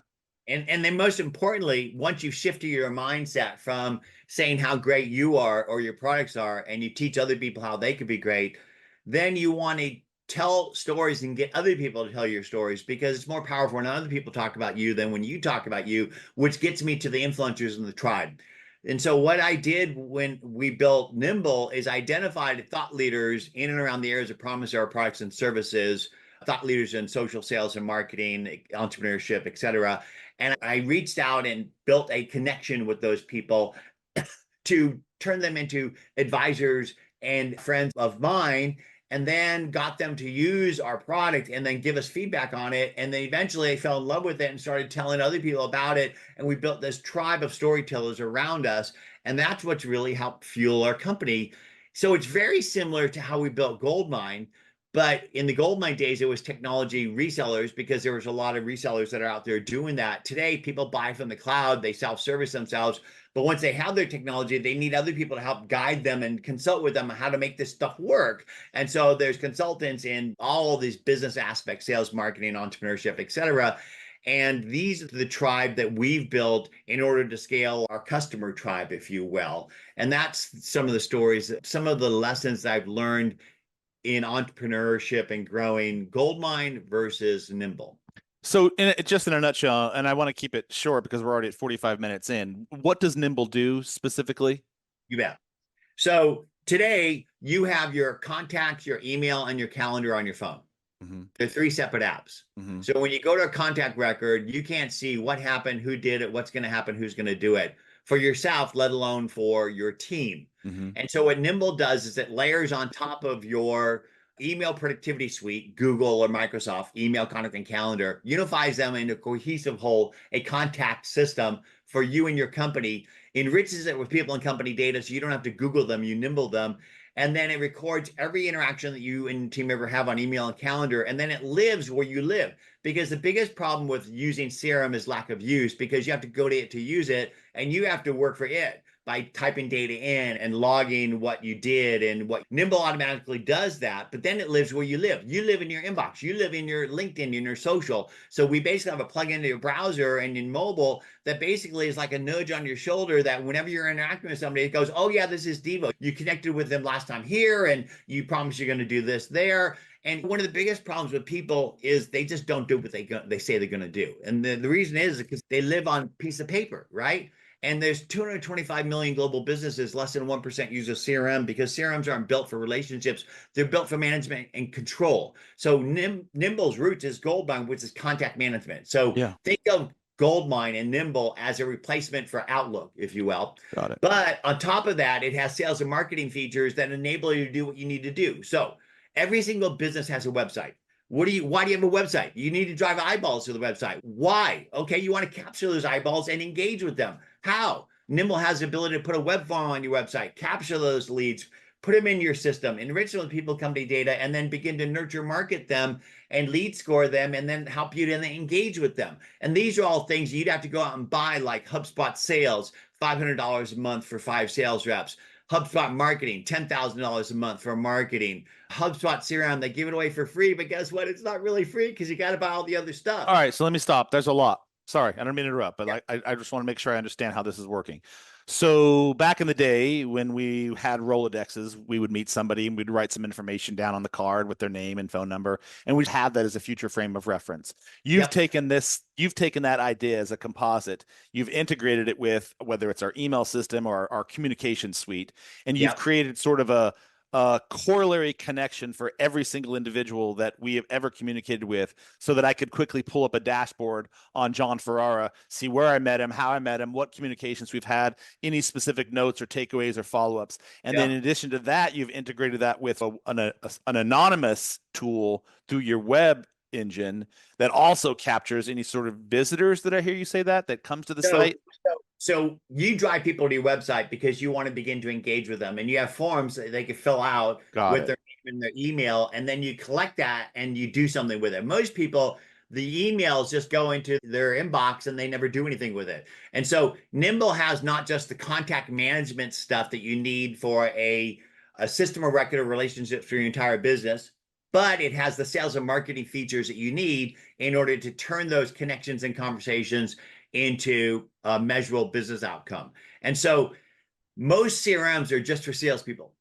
And then most importantly, once you've shifted your mindset from saying how great you are or your products are, and you teach other people how they could be great, then you want to tell stories and get other people to tell your stories, because it's more powerful when other people talk about you than when you talk about you, which gets me to the influencers in the tribe. And so what I did when we built Nimble is identified thought leaders in and around the areas of promise, our products and services, thought leaders in social sales and marketing, entrepreneurship, et cetera. And I reached out and built a connection with those people to turn them into advisors and friends of mine, and then got them to use our product and then give us feedback on it. And then eventually they fell in love with it and started telling other people about it. And we built this tribe of storytellers around us. And that's what's really helped fuel our company. So it's very similar to how we built Goldmine. But in the Goldmine days, it was technology resellers, because there was a lot of resellers that are out there doing that. Today, people buy from the cloud, they self-service themselves. But once they have their technology, they need other people to help guide them and consult with them on how to make this stuff work. And so there's consultants in all of these business aspects, sales, marketing, entrepreneurship, et cetera. And these are the tribe that we've built in order to scale our customer tribe, if you will. And that's some of the stories, some of the lessons I've learned in entrepreneurship and growing Goldmine versus Nimble. So, just in a nutshell, and I want to keep it short because we're already at 45 minutes in, what does Nimble do specifically? You bet. So today you have your contacts, your email, and your calendar on your phone. Mm-hmm. They're three separate apps. Mm-hmm. So when you go to a contact record, you can't see what happened, who did it, what's going to happen, who's going to do it for yourself, let alone for your team. Mm-hmm. And so what Nimble does is it layers on top of your email productivity suite, Google or Microsoft, email, contact, and calendar, unifies them into a cohesive whole, a contact system for you and your company, enriches it with people and company data so you don't have to Google them, you Nimble them. And then it records every interaction that you and your team ever have on email and calendar. And then it lives where you live. Because the biggest problem with using CRM is lack of use, because you have to go to it to use it and you have to work for it. by typing data in and logging what you did. And what Nimble automatically does that, but then it lives where you live. You live in your inbox, you live in your LinkedIn, in your social. So we basically have a plug into your browser and in mobile that basically is like a nudge on your shoulder that whenever you're interacting with somebody, it goes, oh yeah, this is Deevo. You connected with them last time here and you promised you're going to do this there. And one of the biggest problems with people is they just don't do what they say they're going to do. And the reason is because they live on a piece of paper, right? And there's 225 million global businesses, less than 1% use a CRM because CRMs aren't built for relationships. They're built for management and control. So Nimble's roots is Goldmine, which is contact management. So Yeah, think of Goldmine and Nimble as a replacement for Outlook, if you will. got it. But on top of that, it has sales and marketing features that enable you to do what you need to do. So every single business has a website. Why do you have a website? You need to drive eyeballs to the website. Why? Okay, you want to capture those eyeballs and engage with them. How? Nimble has the ability to put a web form on your website, capture those leads, put them in your system, enrich those people company data, and then begin to nurture, market them, and lead score them, and then help you to engage with them. And these are all things you'd have to go out and buy, like HubSpot Sales, $500 a month for 5 sales reps. HubSpot Marketing, $10,000 a month for marketing. HubSpot CRM, they give it away for free, but guess what? It's not really free because you got to buy all the other stuff. All right, so let me stop. There's a lot. Sorry, I don't mean to interrupt, but Yeah. I just want to make sure I understand how this is working. So back in the day when we had Rolodexes, we would meet somebody and we'd write some information down on the card with their name and phone number, and we'd have that as a future frame of reference. You've Yep. taken that idea as a composite, you've integrated it with whether it's our email system or our communication suite, and you've Yep. created sort of a corollary connection for every single individual that we have ever communicated with so that I could quickly pull up a dashboard on Jon Ferrara, see where I met him, how I met him, what communications we've had, any specific notes or takeaways or follow-ups. And then Yep. in addition to that, you've integrated that with an anonymous tool through your web engine that also captures any sort of visitors that I hear you say that comes to the So, site. so you drive people to your website because you want to begin to engage with them, and you have forms that they can fill out Got with it. their name and their email, and then you collect that and you do something with it. Most people, the emails just go into their inbox and they never do anything with it. And so Nimble has not just the contact management stuff that you need for a system of record of relationships for your entire business, but it has the sales and marketing features that you need in order to turn those connections and conversations into a measurable business outcome. And so most CRMs are just for salespeople.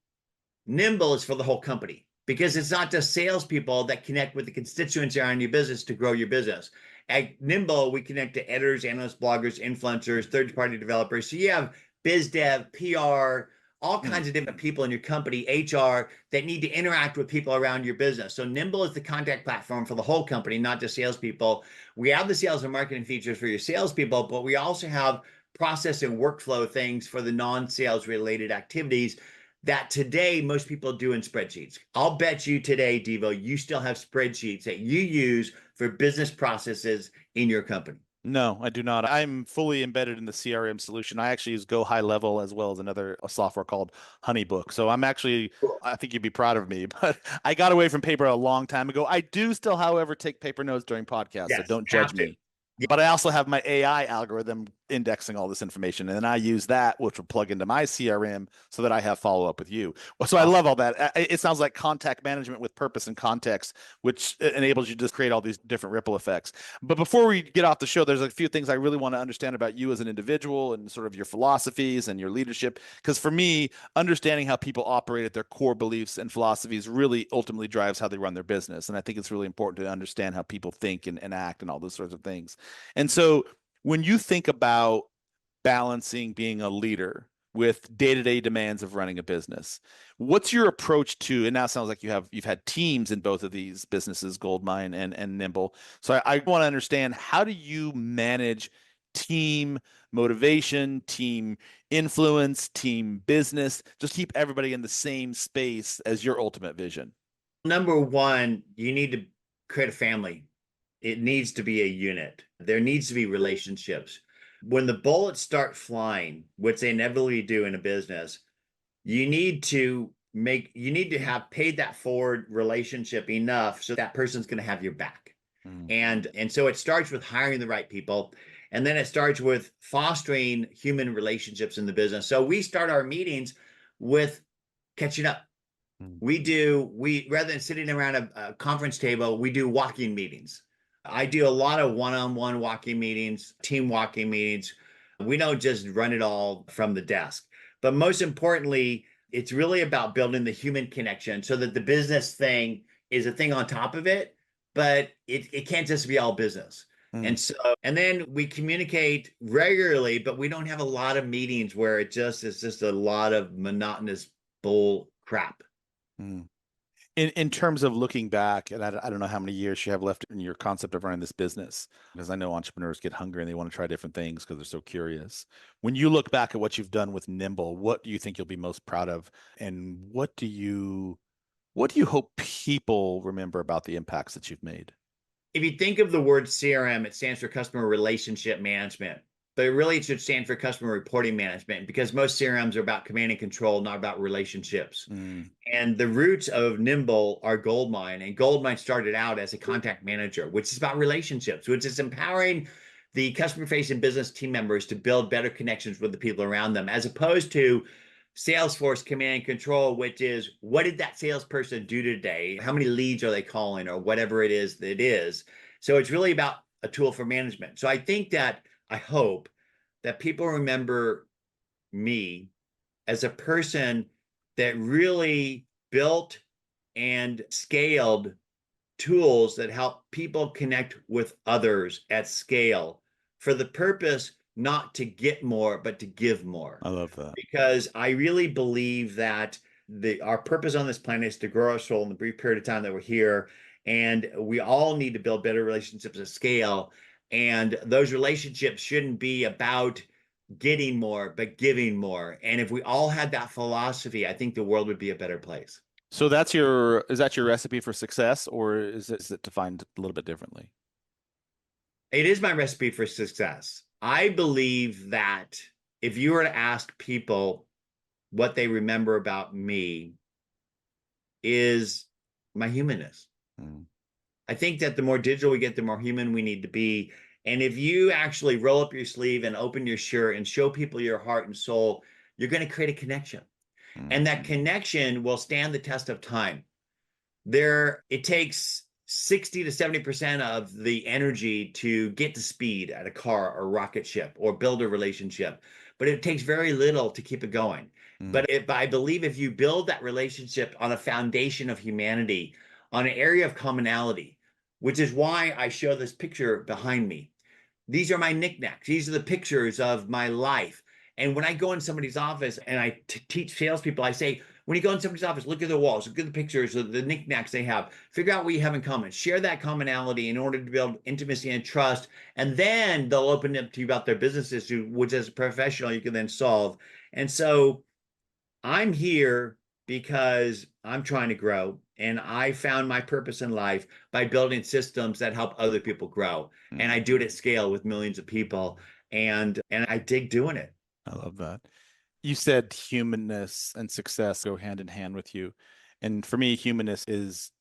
Nimble is for the whole company because it's not just salespeople that connect with the constituents around your business to grow your business. At Nimble, we connect to editors, analysts, bloggers, influencers, third-party developers. So you have biz dev, PR, all kinds of different people in your company, HR, that need to interact with people around your business. So Nimble is the contact platform for the whole company, not just salespeople. We have the sales and marketing features for your salespeople, but we also have process and workflow things for the non-sales related activities that today most people do in spreadsheets. I'll bet you today, Deevo, you still have spreadsheets that you use for business processes in your company. No, I do not. I'm fully embedded in the CRM solution. I actually use Go High Level as well as a software called Honeybook. So Cool. I think you'd be proud of me, but I got away from paper a long time ago. I do still, however, take paper notes during podcasts, so Yes, don't judge have to. me. But I also have my AI algorithm indexing all this information, and then I use that, which will plug into my CRM so that I have follow up with you. So I love all that. It sounds like contact management with purpose and context, which enables you to just create all these different ripple effects. But before we get off the show, there's a few things I really want to understand about you as an individual and sort of your philosophies and your leadership. Because for me, understanding how people operate at their core beliefs and philosophies really ultimately drives how they run their business. And I think it's really important to understand how people think and act and all those sorts of things. And so when you think about balancing being a leader with day-to-day demands of running a business, what's your approach to, and now it sounds like you've had teams in both of these businesses, Goldmine and Nimble. So I want to understand, how do you manage team motivation, team influence, team business, just keep everybody in the same space as your ultimate vision? Number one, you need to create a family. It needs to be a unit. There needs to be relationships. When the bullets start flying, which they inevitably do in a business, you need to have paid that forward relationship enough so that person's going to have your back. Mm. And so it starts with hiring the right people. And then it starts with fostering human relationships in the business. So we start our meetings with catching up. Mm. We rather than sitting around a conference table, we do walking meetings. I do a lot of one-on-one walking meetings, team walking meetings. We don't just run it all from the desk. But most importantly, it's really about building the human connection so that the business thing is a thing on top of it, but it can't just be all business. Mm. And so, and then we communicate regularly, but we don't have a lot of meetings where it just is just a lot of monotonous bull crap. Mm. In terms of looking back, and I don't know how many years you have left in your concept of running this business, because I know entrepreneurs get hungry and they want to try different things because they're so curious. When you look back at what you've done with Nimble, what do you think you'll be most proud of, and what do you hope people remember about the impacts that you've made? If you think of the word CRM, it stands for customer relationship management, but really it should stand for customer reporting management because most CRMs are about command and control, not about relationships. Mm. And the roots of Nimble are Goldmine, and Goldmine started out as a contact manager, which is about relationships, which is empowering the customer facing business team members to build better connections with the people around them, as opposed to Salesforce command and control, which is what did that salesperson do today? How many leads are they calling, or whatever it is that it is. So it's really about a tool for management. So I hope that people remember me as a person that really built and scaled tools that help people connect with others at scale for the purpose not to get more, but to give more. I love that. Because I really believe that our purpose on this planet is to grow our soul in the brief period of time that we're here. And we all need to build better relationships at scale. And those relationships shouldn't be about getting more, but giving more. And if we all had that philosophy, I think the world would be a better place. So is that your recipe for success, or is it defined a little bit differently? It is my recipe for success. I believe that if you were to ask people what they remember about me, is my humanness. Mm. I think that the more digital we get, the more human we need to be. And if you actually roll up your sleeve and open your shirt and show people your heart and soul, you're going to create a connection. And that Mm. connection will stand the test of time. It takes 60 to 70% of the energy to get to speed at a car or rocket ship or build a relationship, but it takes very little to keep it going. Mm. But I believe if you build that relationship on a foundation of humanity, on an area of commonality, which is why I show this picture behind me. These are my knickknacks. These are the pictures of my life. And when I go in somebody's office and I teach salespeople, I say, when you go in somebody's office, look at the walls, look at the pictures of the knickknacks they have, figure out what you have in common, share that commonality in order to build intimacy and trust. And then they'll open up to you about their business issue, which as a professional, you can then solve. And so I'm here because I'm trying to grow. And I found my purpose in life by building systems that help other people grow. And Mm. I do it at scale with millions of people. And I dig doing it. I love that. You said humanness and success go hand in hand with you. And for me, humanness is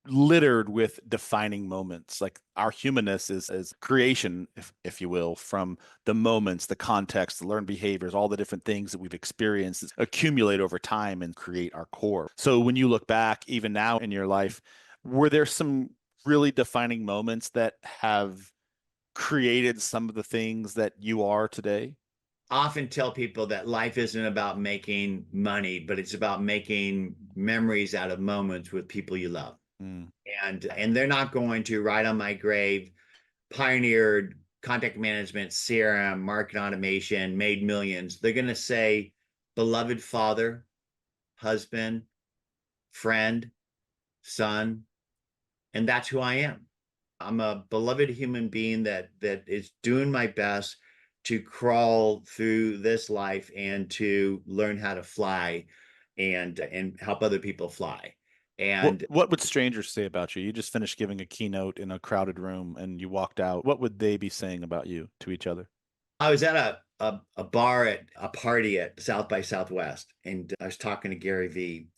littered with defining moments. Like our humanness is creation, if you will, from the moments, the context, the learned behaviors, all the different things that we've experienced accumulate over time and create our core. So when you look back, even now in your life, were there some really defining moments that have created some of the things that you are today? Often tell people that life isn't about making money, but it's about making memories out of moments with people you love. Mm. And they're not going to write on my grave, pioneered contact management, CRM, market automation, made millions. They're going to say, beloved father, husband, friend, son, and that's who I am. I'm a beloved human being that is doing my best to crawl through this life and to learn how to fly and help other people fly. What And what would strangers say about you? You just finished giving a keynote in a crowded room and you walked out. What would they be saying about you to each other? I was at a bar at a party at South by Southwest, and I was talking to Gary Vee,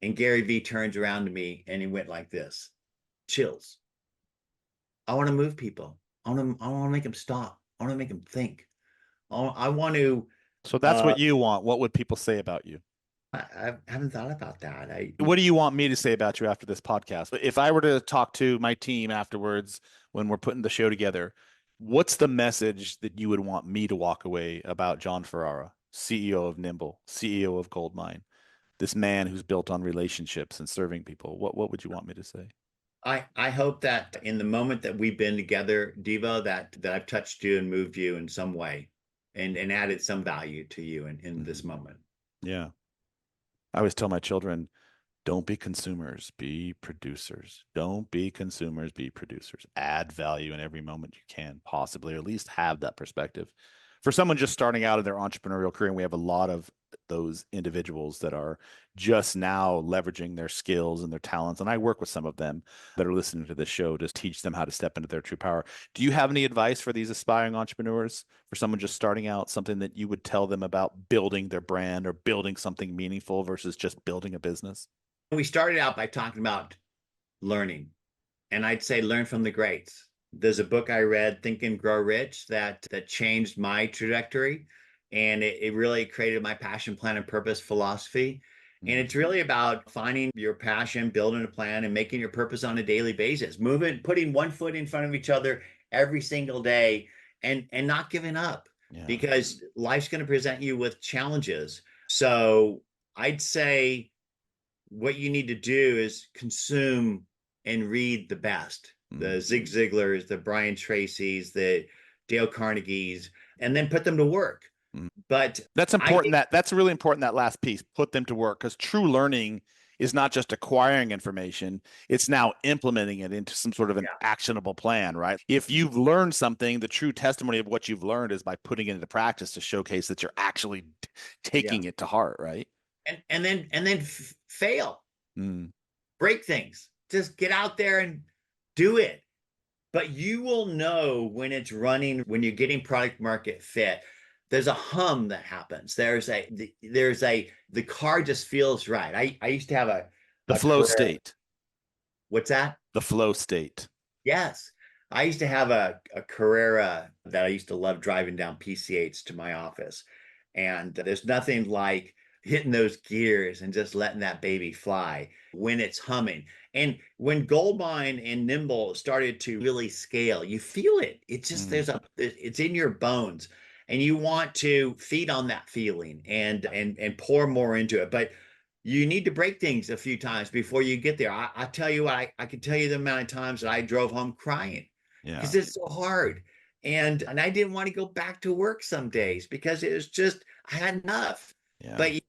and Gary Vee turns around to me and he went like this, chills. I want to move people. I want to make them stop. I want to make them think. I want to. So that's Uh, what you want. What would people say about you? I haven't thought about that. What do you want me to say about you after this podcast? If I were to talk to my team afterwards when we're putting the show together, what's the message that you would want me to walk away about Jon Ferrara, CEO of Nimble, CEO of Goldmine, this man who's built on relationships and serving people? What would you want me to say? I hope that in the moment that we've been together, Deevo, that I've touched you and moved you in some way, and added some value to you in this Mhm. moment. Yeah. I always tell my children, don't be consumers, be producers. Don't be consumers, be producers. Add value in every moment you can, possibly, or at least have that perspective. For someone just starting out in their entrepreneurial career, and we have a lot of those individuals that are just now leveraging their skills and their talents. And I work with some of them that are listening to this show to teach them how to step into their true power. Do you have any advice for these aspiring entrepreneurs, for someone just starting out, something that you would tell them about building their brand or building something meaningful versus just building a business? We started out by talking about learning, and I'd say learn from the greats. There's a book I read, Think and Grow Rich, that changed my trajectory, and it really created my passion, plan, and purpose philosophy. And Mm, it's really about finding your passion, building a plan, and making your purpose on a daily basis. Moving, putting one foot in front of each other every single day, and not giving up, yeah. because life's going to present you with challenges. So I'd say what you need to do is consume and read the best, Mm. the Zig Ziglars, the Brian Tracy's, the Dale Carnegie's, and then put them to work. Mm. But That's I important. think, That's really important. That last piece, put them to work, because true learning is not just acquiring information; it's now implementing it into some sort of an yeah, actionable plan, right? If you've learned something, the true testimony of what you've learned is by putting it into practice to showcase that you're actually yeah, taking it to heart, right? and then fail, Mm, break things, just get out there and do it. But you will know when it's running, when you're getting product market fit. There's a hum that happens. The car just feels right. I used to have the a flow career. state. What's that? The flow state. Yes. I used to have a Carrera that I used to love driving down PC8s to my office. And there's nothing like hitting those gears and just letting that baby fly when it's humming. And when Goldmine and Nimble started to really scale, you feel it. It's just Mm, it's in your bones, and you want to feed on that feeling and pour more into it. But you need to break things a few times before you get there. I tell you what, I can tell you the amount of times that I drove home crying because yeah. it's so hard. And I didn't want to go back to work some days because it was just, I had enough. Yeah. But you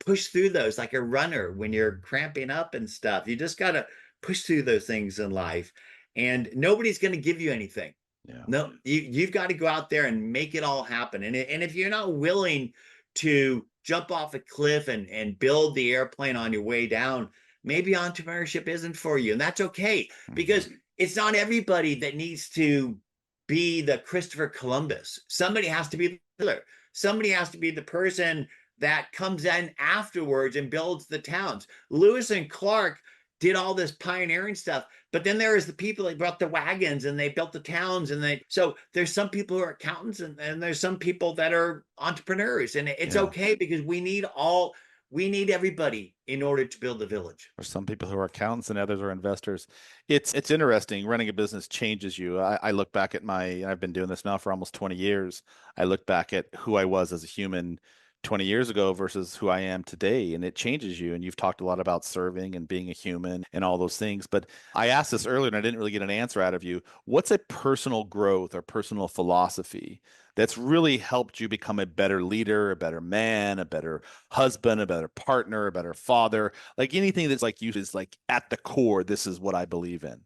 push through those like a runner when you're cramping up and stuff. You just got to push through those things in life. And nobody's going to give you anything. Yeah. No, you've got to go out there and make it all happen. And if you're not willing to jump off a cliff and build the airplane on your way down, maybe entrepreneurship isn't for you. And that's okay, Mhm. because it's not everybody that needs to be the Christopher Columbus. Somebody has to be the killer. Somebody has to be the person that comes in afterwards and builds the towns. Lewis and Clark did all this pioneering stuff, but then there is the people that brought the wagons and they built the towns. So there's some people who are accountants, and there's some people that are entrepreneurs, and it's Yeah. okay, because we need everybody in order to build the village. For some people who are accountants and others are investors. It's interesting. Running a business changes you. I look back at I've been doing this now for almost 20 years. I look back at who I was as a human 20 years ago versus who I am today, and it changes you. And you've talked a lot about serving and being a human and all those things. But I asked this earlier and I didn't really get an answer out of you. What's a personal growth or personal philosophy that's really helped you become a better leader, a better man, a better husband, a better partner, a better father? Like anything that's like you is like at the core, this is what I believe in.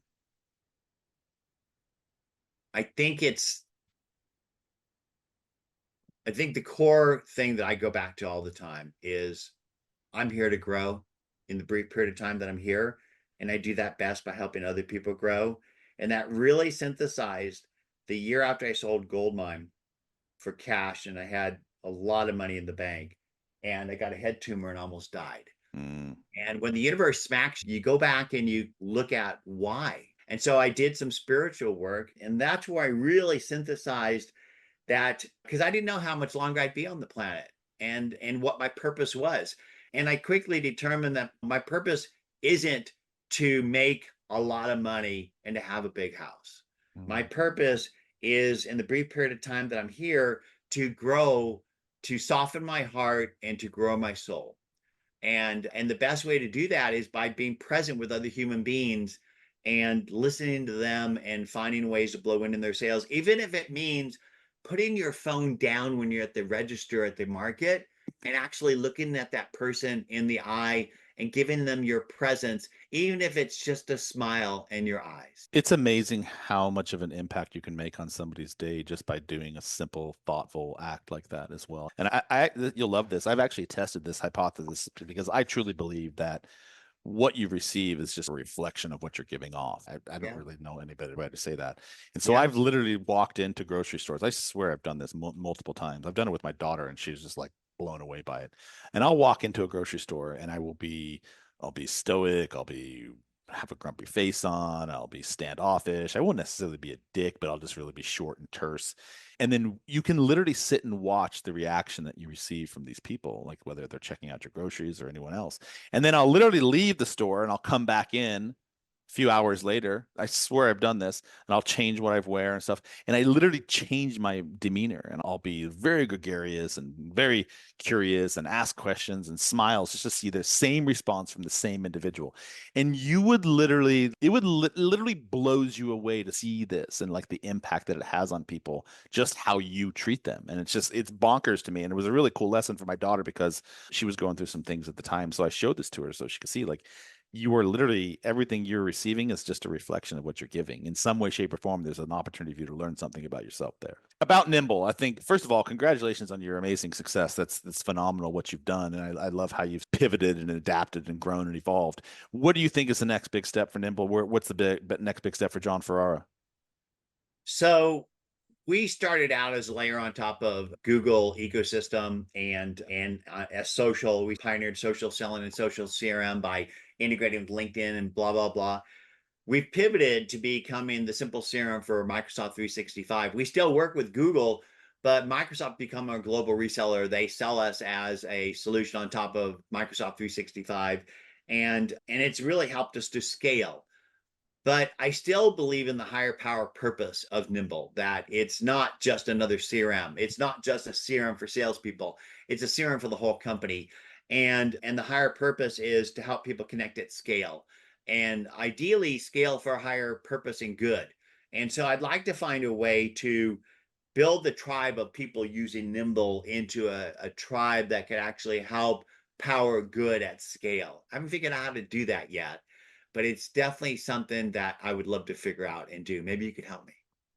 I think it's I think the core thing that I go back to all the time is I'm here to grow in the brief period of time that I'm here. And I do that best by helping other people grow. And that really synthesized the year after I sold Goldmine for cash, and I had a lot of money in the bank, and I got a head tumor and almost died. Mm, And when the universe smacks you, you go back and you look at why. And so I did some spiritual work, and that's where I really synthesized that, because I didn't know how much longer I'd be on the planet and what my purpose was. And I quickly determined that my purpose isn't to make a lot of money and to have a big house. My Mm. purpose is, in the brief period of time that I'm here, to grow, to soften my heart and to grow my soul. And the best way to do that is by being present with other human beings and listening to them and finding ways to blow wind in their sails, even if it means putting your phone down when you're at the register at the market and actually looking at that person in the eye and giving them your presence, even if it's just a smile in your eyes. It's amazing how much of an impact you can make on somebody's day just by doing a simple, thoughtful act like that as well. And you'll love this. I've actually tested this hypothesis because I truly believe that what you receive is just a reflection of what you're giving off. I don't Yeah. really know any better way to say that. And so Yeah. I've literally walked into grocery stores. I swear I've done this multiple times. I've done it with my daughter, and she's just like blown away by it. And I'll walk into a grocery store, and I'll be stoic. I'll be have a grumpy face on. I'll be standoffish. I won't necessarily be a dick, but I'll just really be short and terse. And then you can literally sit and watch the reaction that you receive from these people, like whether they're checking out your groceries or anyone else. And then I'll literally leave the store and I'll come back in a few hours later. I swear I've done this, and I'll change what I wear and stuff. And I literally change my demeanor, and I'll be very gregarious and very curious and ask questions and smiles just to see the same response from the same individual. And you would literally, it would literally blows you away to see this and like the impact that it has on people, just how you treat them. And it's bonkers to me. And it was a really cool lesson for my daughter because she was going through some things at the time. So I showed this to her so she could see like you are literally everything you're receiving is just a reflection of what you're giving. In some way, shape, or form, there's an opportunity for you to learn something about yourself there. About Nimble, I think, first of all, congratulations on your amazing success. That's phenomenal what you've done. And I love how you've pivoted and adapted and grown and evolved. What do you think is the next big step for Nimble? What's the next big step for Jon Ferrara? So we started out as a layer on top of Google ecosystem and as social. We pioneered social selling and social CRM by integrating with LinkedIn and blah blah blah. We've pivoted to becoming the simple CRM for Microsoft 365. We still work with Google, but Microsoft become our global reseller. They sell us as a solution on top of Microsoft 365, and it's really helped us to scale. But I still believe in the higher power purpose of Nimble, that it's not just another CRM. It's not just a CRM for salespeople. It's a CRM for the whole company. And the higher purpose is to help people connect at scale, and ideally scale for a higher purpose and good. And so I'd like to find a way to build the tribe of people using Nimble into a tribe that could actually help power good at scale. I haven't figured out how to do that yet, but it's definitely something that I would love to figure out and do. Maybe you could help me.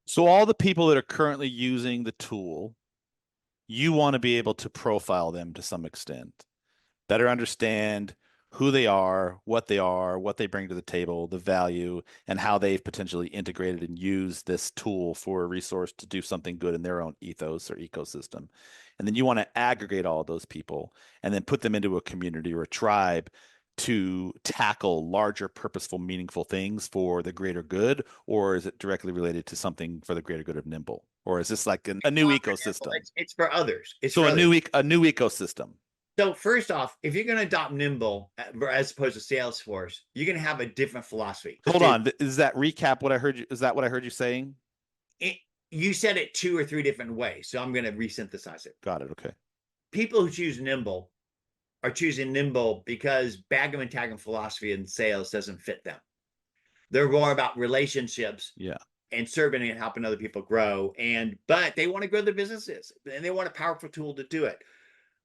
So all the people that are currently using the tool, you want to be able to profile them to some extent, better understand who they are, what they bring to the table, the value, and how they've potentially integrated and used this tool for a resource to do something good in their own ethos or ecosystem. And then you want to aggregate all of those people and then put them into a community or a tribe to tackle larger, purposeful, meaningful things for the greater good, or is it directly related to something for the greater good of Nimble? Or is this like a new ecosystem? It's for others. It's So for others. a new ecosystem. So first off, if you're going to adopt Nimble as opposed to Salesforce, you're going to have a different philosophy. Hold on. Is that recap what I heard you? Is that what I heard you saying? It, you said it two or three different ways, so I'm going to resynthesize it. Got it. Okay. People who choose Nimble are choosing Nimble because bag 'em and tag 'em philosophy in sales doesn't fit them. They're more about relationships Yeah. and serving and helping other people grow. But they want to grow their businesses and they want a powerful tool to do it.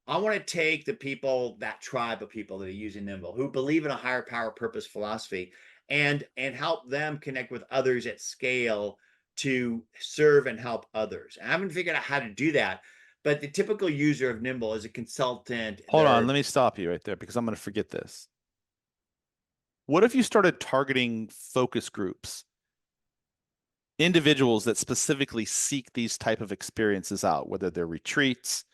I want to take the people, that tribe of people that are using Nimble, who believe in a higher power purpose philosophy, and help them connect with others at scale to serve and help others. I haven't figured out how to do that, but the typical user of Nimble is a consultant. Hold on. Let me stop you right there because I'm going to forget this. What if you started targeting focus groups, individuals that specifically seek these type of experiences out, whether they're retreats,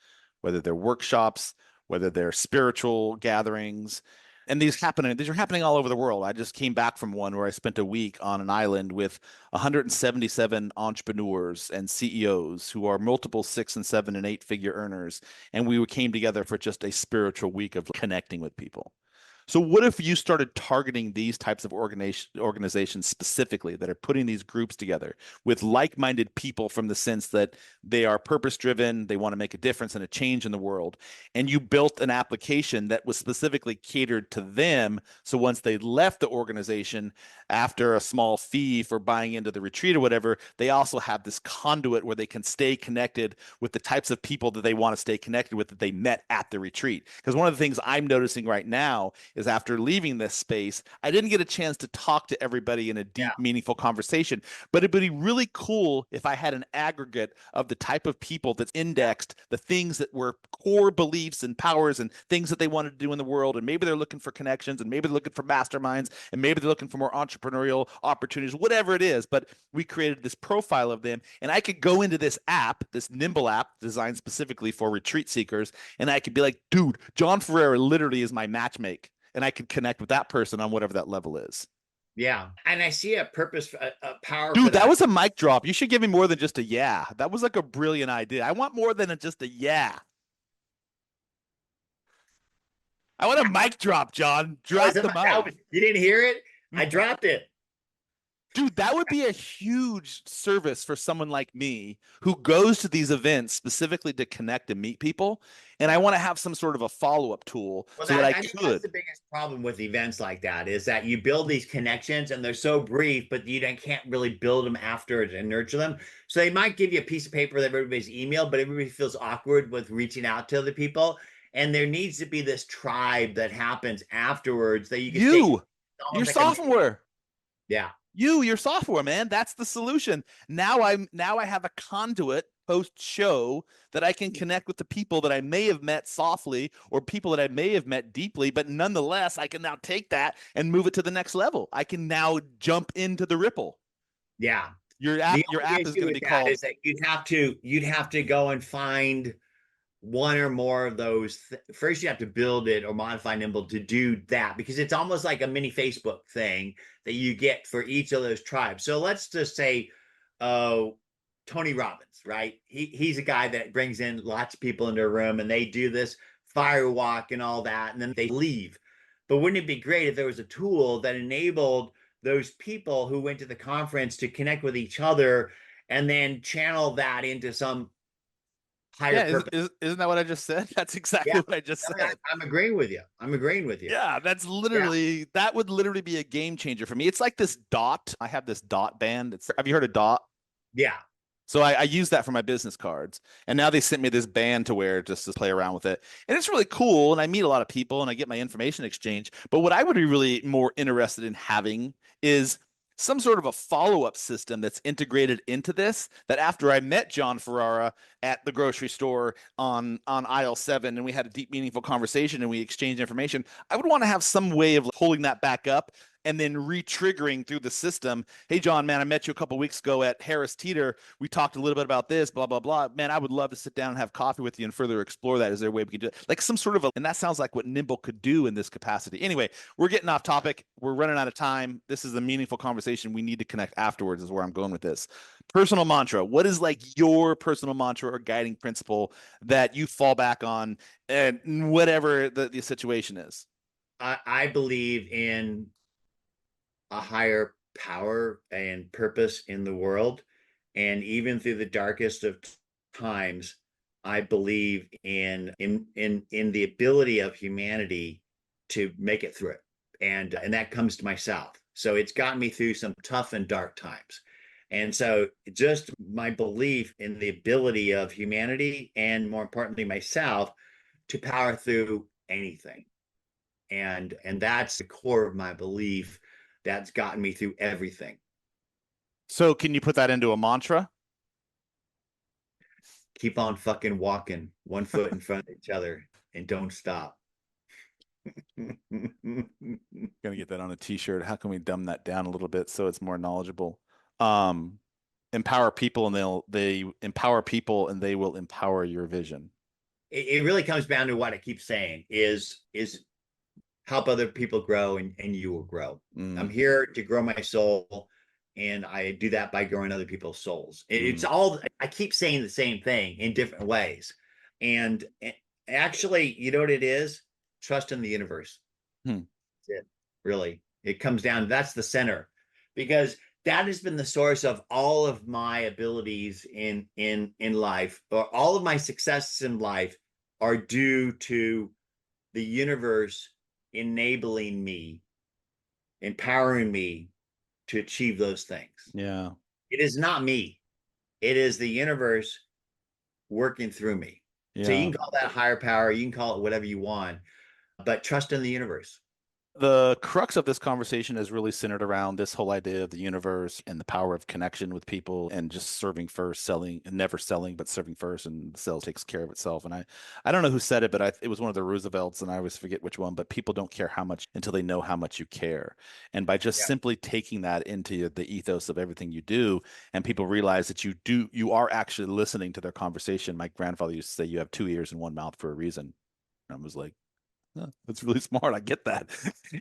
whether they're workshops, whether they're spiritual gatherings, And these are happening all over the world. I just came back from one where I spent a week on an island with 177 entrepreneurs and CEOs who are multiple 6 and 7 and 8 figure earners, and we came together for just a spiritual week of connecting with people. So what if you started targeting these types of organizations specifically that are putting these groups together with like-minded people, from the sense that they are purpose-driven, they want to make a difference and a change in the world, and you built an application that was specifically catered to them. So once they left the organization, after a small fee for buying into the retreat or whatever, they also have this conduit where they can stay connected with the types of people that they want to stay connected with that they met at the retreat. Because one of the things I'm noticing right now is, after leaving this space, I didn't get a chance to talk to everybody in a Yeah. deep, meaningful conversation. But it would be really cool if I had an aggregate of the type of people that's indexed, the things that were core beliefs and powers and things that they wanted to do in the world. And maybe they're looking for connections, and maybe they're looking for masterminds, and maybe they're looking for more entrepreneurial opportunities, whatever it is. But we created this profile of them, and I could go into this app, this Nimble app designed specifically for retreat seekers, and I could be like, dude, Jon Ferrara literally is my matchmake. And I could connect with that person on whatever that level is. Yeah. And I see a purpose, a power for Dude, that that. was a mic drop. You should give me more than just a yeah. That was like a brilliant idea. I want more than just a yeah. I want a mic drop, John. Drop the mic. You didn't hear it? I dropped it. Dude, that would be a huge service for someone like me who goes to these events specifically to connect and meet people. And I want to have some sort of a follow-up tool so that I think that's could. the biggest problem with events like that, is that you build these connections and they're so brief, but you can't really build them afterwards and nurture them. So they might give you a piece of paper that everybody's emailed, but everybody feels awkward with reaching out to other people. And there needs to be this tribe that happens afterwards that you can stay. Your Like software. Yeah. Your software, man. That's the solution. Now I have a conduit post show that I can connect with the people that I may have met softly, or people that I may have met deeply, but nonetheless, I can now take that and move it to the next level. I can now jump into the ripple. Yeah. Your app is going to be called. Is that you'd have to go and find one or more of those. First, you have to build it or modify Nimble to do that, because it's almost like a mini Facebook thing that you get for each of those tribes. So let's just say, Tony Robbins, right? He's a guy that brings in lots of people into a room and they do this fire walk and all that, and then they leave. But wouldn't it be great if there was a tool that enabled those people who went to the conference to connect with each other and then channel that into some higher purpose? Isn't that what I just said? That's exactly what I just said. I'm agreeing with you. Yeah, that would literally be a game changer for me. It's like this dot. I have this dot band. Have you heard of dot? Yeah. So I use that for my business cards. And now they sent me this band to wear just to play around with it. And it's really cool. And I meet a lot of people and I get my information exchange. But what I would be really more interested in having is some sort of a follow-up system that's integrated into this, that after I met Jon Ferrara at the grocery store on aisle 7 and we had a deep, meaningful conversation and we exchanged information, I would want to have some way of pulling that back up and then re-triggering through the system. Hey, John, man, I met you a couple weeks ago at Harris Teeter. We talked a little bit about this, blah, blah, blah. Man, I would love to sit down and have coffee with you and further explore that. Is there a way we can do it? Like some sort of and that sounds like what Nimble could do in this capacity. Anyway, we're getting off topic. We're running out of time. This is a meaningful conversation. We need to connect afterwards is where I'm going with this. Personal mantra. What is like your personal mantra or guiding principle that you fall back on, and whatever the situation is? I believe in a higher power and purpose in the world. And even through the darkest of times, I believe in the ability of humanity to make it through it. And that comes to myself. So it's gotten me through some tough and dark times. And so just my belief in the ability of humanity, and more importantly, myself, to power through anything. And that's the core of my belief. That's gotten me through everything. So can you put that into a mantra? Keep on fucking walking, one foot in front of each other, and don't stop. Gonna get that on a t-shirt. How can we dumb that down a little bit so it's more knowledgeable? Empower people and they empower people and they will empower your vision. It really comes down to what I keep saying is help other people grow, and you will grow. I'm Mm, here to grow my soul, and I do that by growing other people's souls. It's mm, all, I keep saying the same thing in different ways. And actually, you know what it is? Trust in the universe. hmm. That's it. Really. It comes down, that's the center. Because that has been the source of all of my abilities in life, or all of my successes in life are due to the universe enabling me, empowering me to achieve those things. Yeah. It is not me. It is the universe working through me. So you Yeah. can call that higher power, you can call it whatever you want, but trust in the universe. The crux of this conversation is really centered around this whole idea of the universe and the power of connection with people and just serving first, selling and never selling, but serving first, and the sales takes care of itself. And I don't know who said it, but it was one of the Roosevelts, and I always forget which one. But people don't care how much until they know how much you care. And by just Yeah. simply taking that into the ethos of everything you do, and people realize that you are actually listening to their conversation. My grandfather used to say, "You have two ears and one mouth for a reason." And I was like, huh, that's really smart. I get that.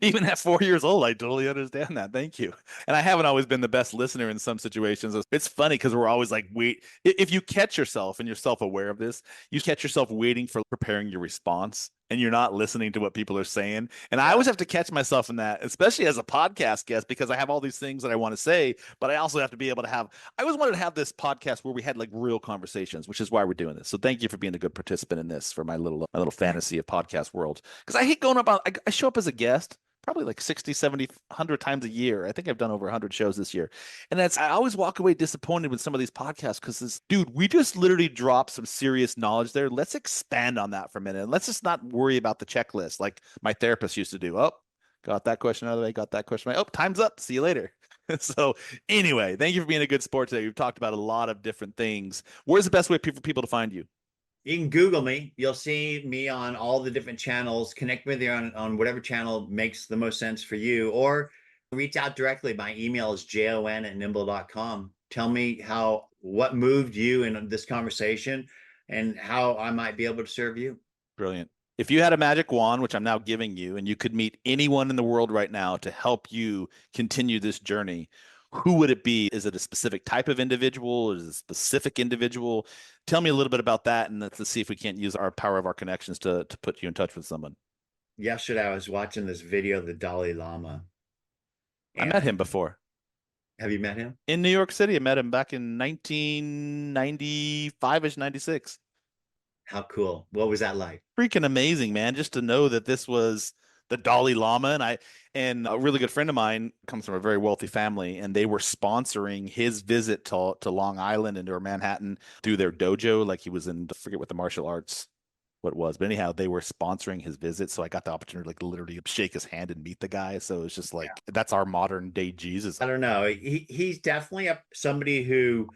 Even at 4 years old, I totally understand that. Thank you. And I haven't always been the best listener in some situations. It's funny because we're always like, wait, if you catch yourself and you're self-aware of this, you catch yourself waiting for preparing your response and you're not listening to what people are saying. And I Yeah. always have to catch myself in that, especially as a podcast guest, because I have all these things that I want to say, but I also have to be able to have, I always wanted to have this podcast where we had like real conversations, which is why we're doing this. So thank you for being a good participant in this for my little fantasy of podcast world. Because I hate going about, I show up as a guest probably like 60, 70, 100 times a year. I think I've done over 100 shows this year. And I always walk away disappointed with some of these podcasts because this dude, we just literally dropped some serious knowledge there. Let's expand on that for a minute. And let's just not worry about the checklist like my therapist used to do. Oh, got that question out of the way, got that question. Oh, time's up. See you later. So anyway, thank you for being a good sport today. We've talked about a lot of different things. Where's the best way for people to find you? You can Google me. You'll see me on all the different channels. Connect with me on whatever channel makes the most sense for you, or reach out directly. My email is jon@nimble.com. Tell me what moved you in this conversation and how I might be able to serve you. Brilliant. If you had a magic wand, which I'm now giving you, and you could meet anyone in the world right now to help you continue this journey, who would it be? Is it a specific type of individual? Is it a specific individual? Tell me a little bit about that, and let's see if we can't use our power of our connections to put you in touch with someone. Yesterday, I was watching this video of the Dalai Lama. I met him And before have you met him? in New York City. I met him back in 1995-ish, 96. How cool. What was that like? Freaking amazing, man. Just to know that this was the Dalai Lama, and a really good friend of mine comes from a very wealthy family, and they were sponsoring his visit to Long Island and or Manhattan through their dojo. Like he was in, I forget what the martial arts what it was, but anyhow, they were sponsoring his visit, so I got the opportunity to like literally shake his hand and meet the guy. So it's just like that's our modern day Jesus. I don't know. He's definitely somebody who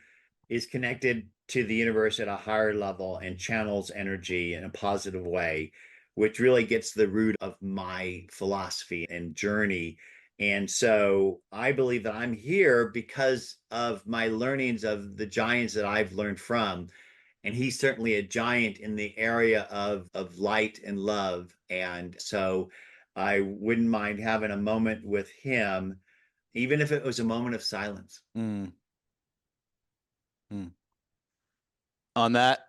is connected to the universe at a higher level and channels energy in a positive way, which really gets the root of my philosophy and journey. And so I believe that I'm here because of my learnings of the giants that I've learned from. And he's certainly a giant in the area of light and love. And so I wouldn't mind having a moment with him, even if it was a moment of silence. Mm, mm. On that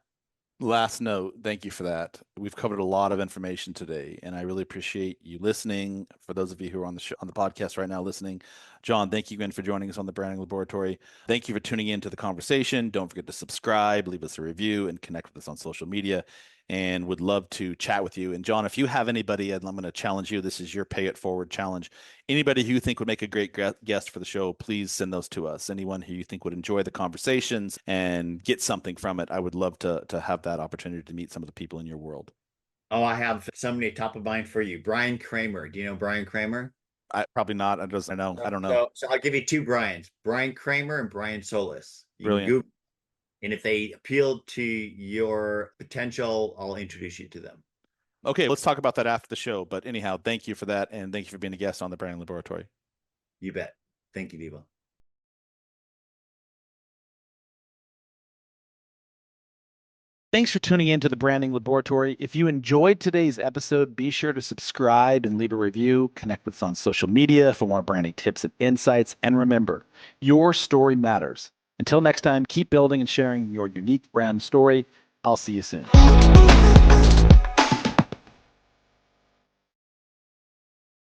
last note, thank you for that. We've covered a lot of information today, and I really appreciate you listening. For those of you who are on the on the podcast right now listening, Jon, thank you again for joining us on the Branding Laboratory. Thank you for tuning in to the conversation. Don't forget to subscribe, leave us a review, and connect with us on social media. And would love to chat with you. And Jon, if you have anybody, and I'm going to challenge you. This is your pay it forward challenge. Anybody who you think would make a great guest for the show, please send those to us. Anyone who you think would enjoy the conversations and get something from it, I would love to have that opportunity to meet some of the people in your world. Oh, I have somebody top of mind for you. Brian Kramer. Do you know Brian Kramer? I probably not. I know. I don't know. So I'll give you two Brians, Brian Kramer and Brian Solis. You can Brilliant. Google, and if they appeal to your potential, I'll introduce you to them. Okay, let's talk about that after the show. But anyhow, thank you for that, and thank you for being a guest on the Branding Laboratory. You bet. Thank you, Deevo. Thanks for tuning in to the Branding Laboratory. If you enjoyed today's episode, be sure to subscribe and leave a review. Connect with us on social media for more branding tips and insights. And remember, your story matters. Until next time, keep building and sharing your unique brand story. I'll see you soon.